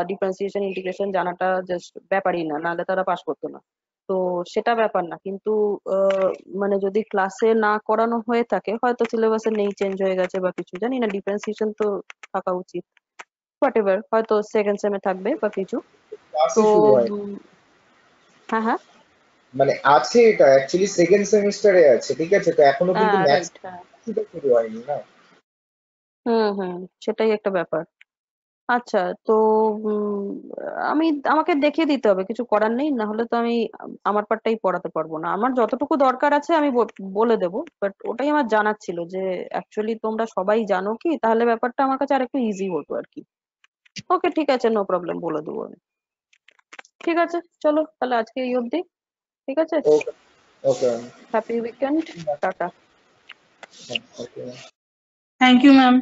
ডিফারেন্সিয়েশন ইন্টিগ্রেশন জানাটা জাস্ট ব্যাপারই না, নাহলে তারা পাস করতো না। তো সেটা ব্যাপার না, কিন্তু মানে যদি ক্লাসে না করানো হয়ে থাকে, হয়তো সিলেবাসে নেই, চেঞ্জ হয়ে গেছে বা কিছু, জানি না, ডিফারেন্সিয়েশন তো থাকা উচিত, হোয়াট এভার, হয়তো সেকেন্ড সেমে থাকবে বা কিছু। তো ক্লাসই শুরু হয়, উম, হ্যাঁ হ্যাঁ মানে আছে এটা অ্যাকচুয়ালি সেকেন্ড সেমিস্টারে আছে, ঠিক আছে, তো এখনো কিন্তু হ্যাঁ ম্যাথস রাইট, হ্যাঁ। শুরু হয়নি না। হুম, সেটাই একটা ব্যাপার। আচ্ছা, তো উম, আমি, আমাকে দেখিয়ে দিতে হবে, কিছু করার নেই, না হলে তো আমি আমার পার্টটাই পড়াতে পারবো না। আমার যতটুকু দরকার আছে আমি বলে দেবো, বাট ওটাই আমার জানার ছিল যে অ্যাকচুয়ালি তোমরা সবাই জানো কি, তাহলে ব্যাপারটা আমার কাছে আরেকটু ইজি হতো আর কি। ওকে ঠিক আছে, নো প্রবলেম, বলে দেবো আমি। ঠিক আছে, চলো তাহলে আজকে এই অবধি। ঠিক আছে, okay, okay, happy weekend, tata. Okay. Thank you ma'am.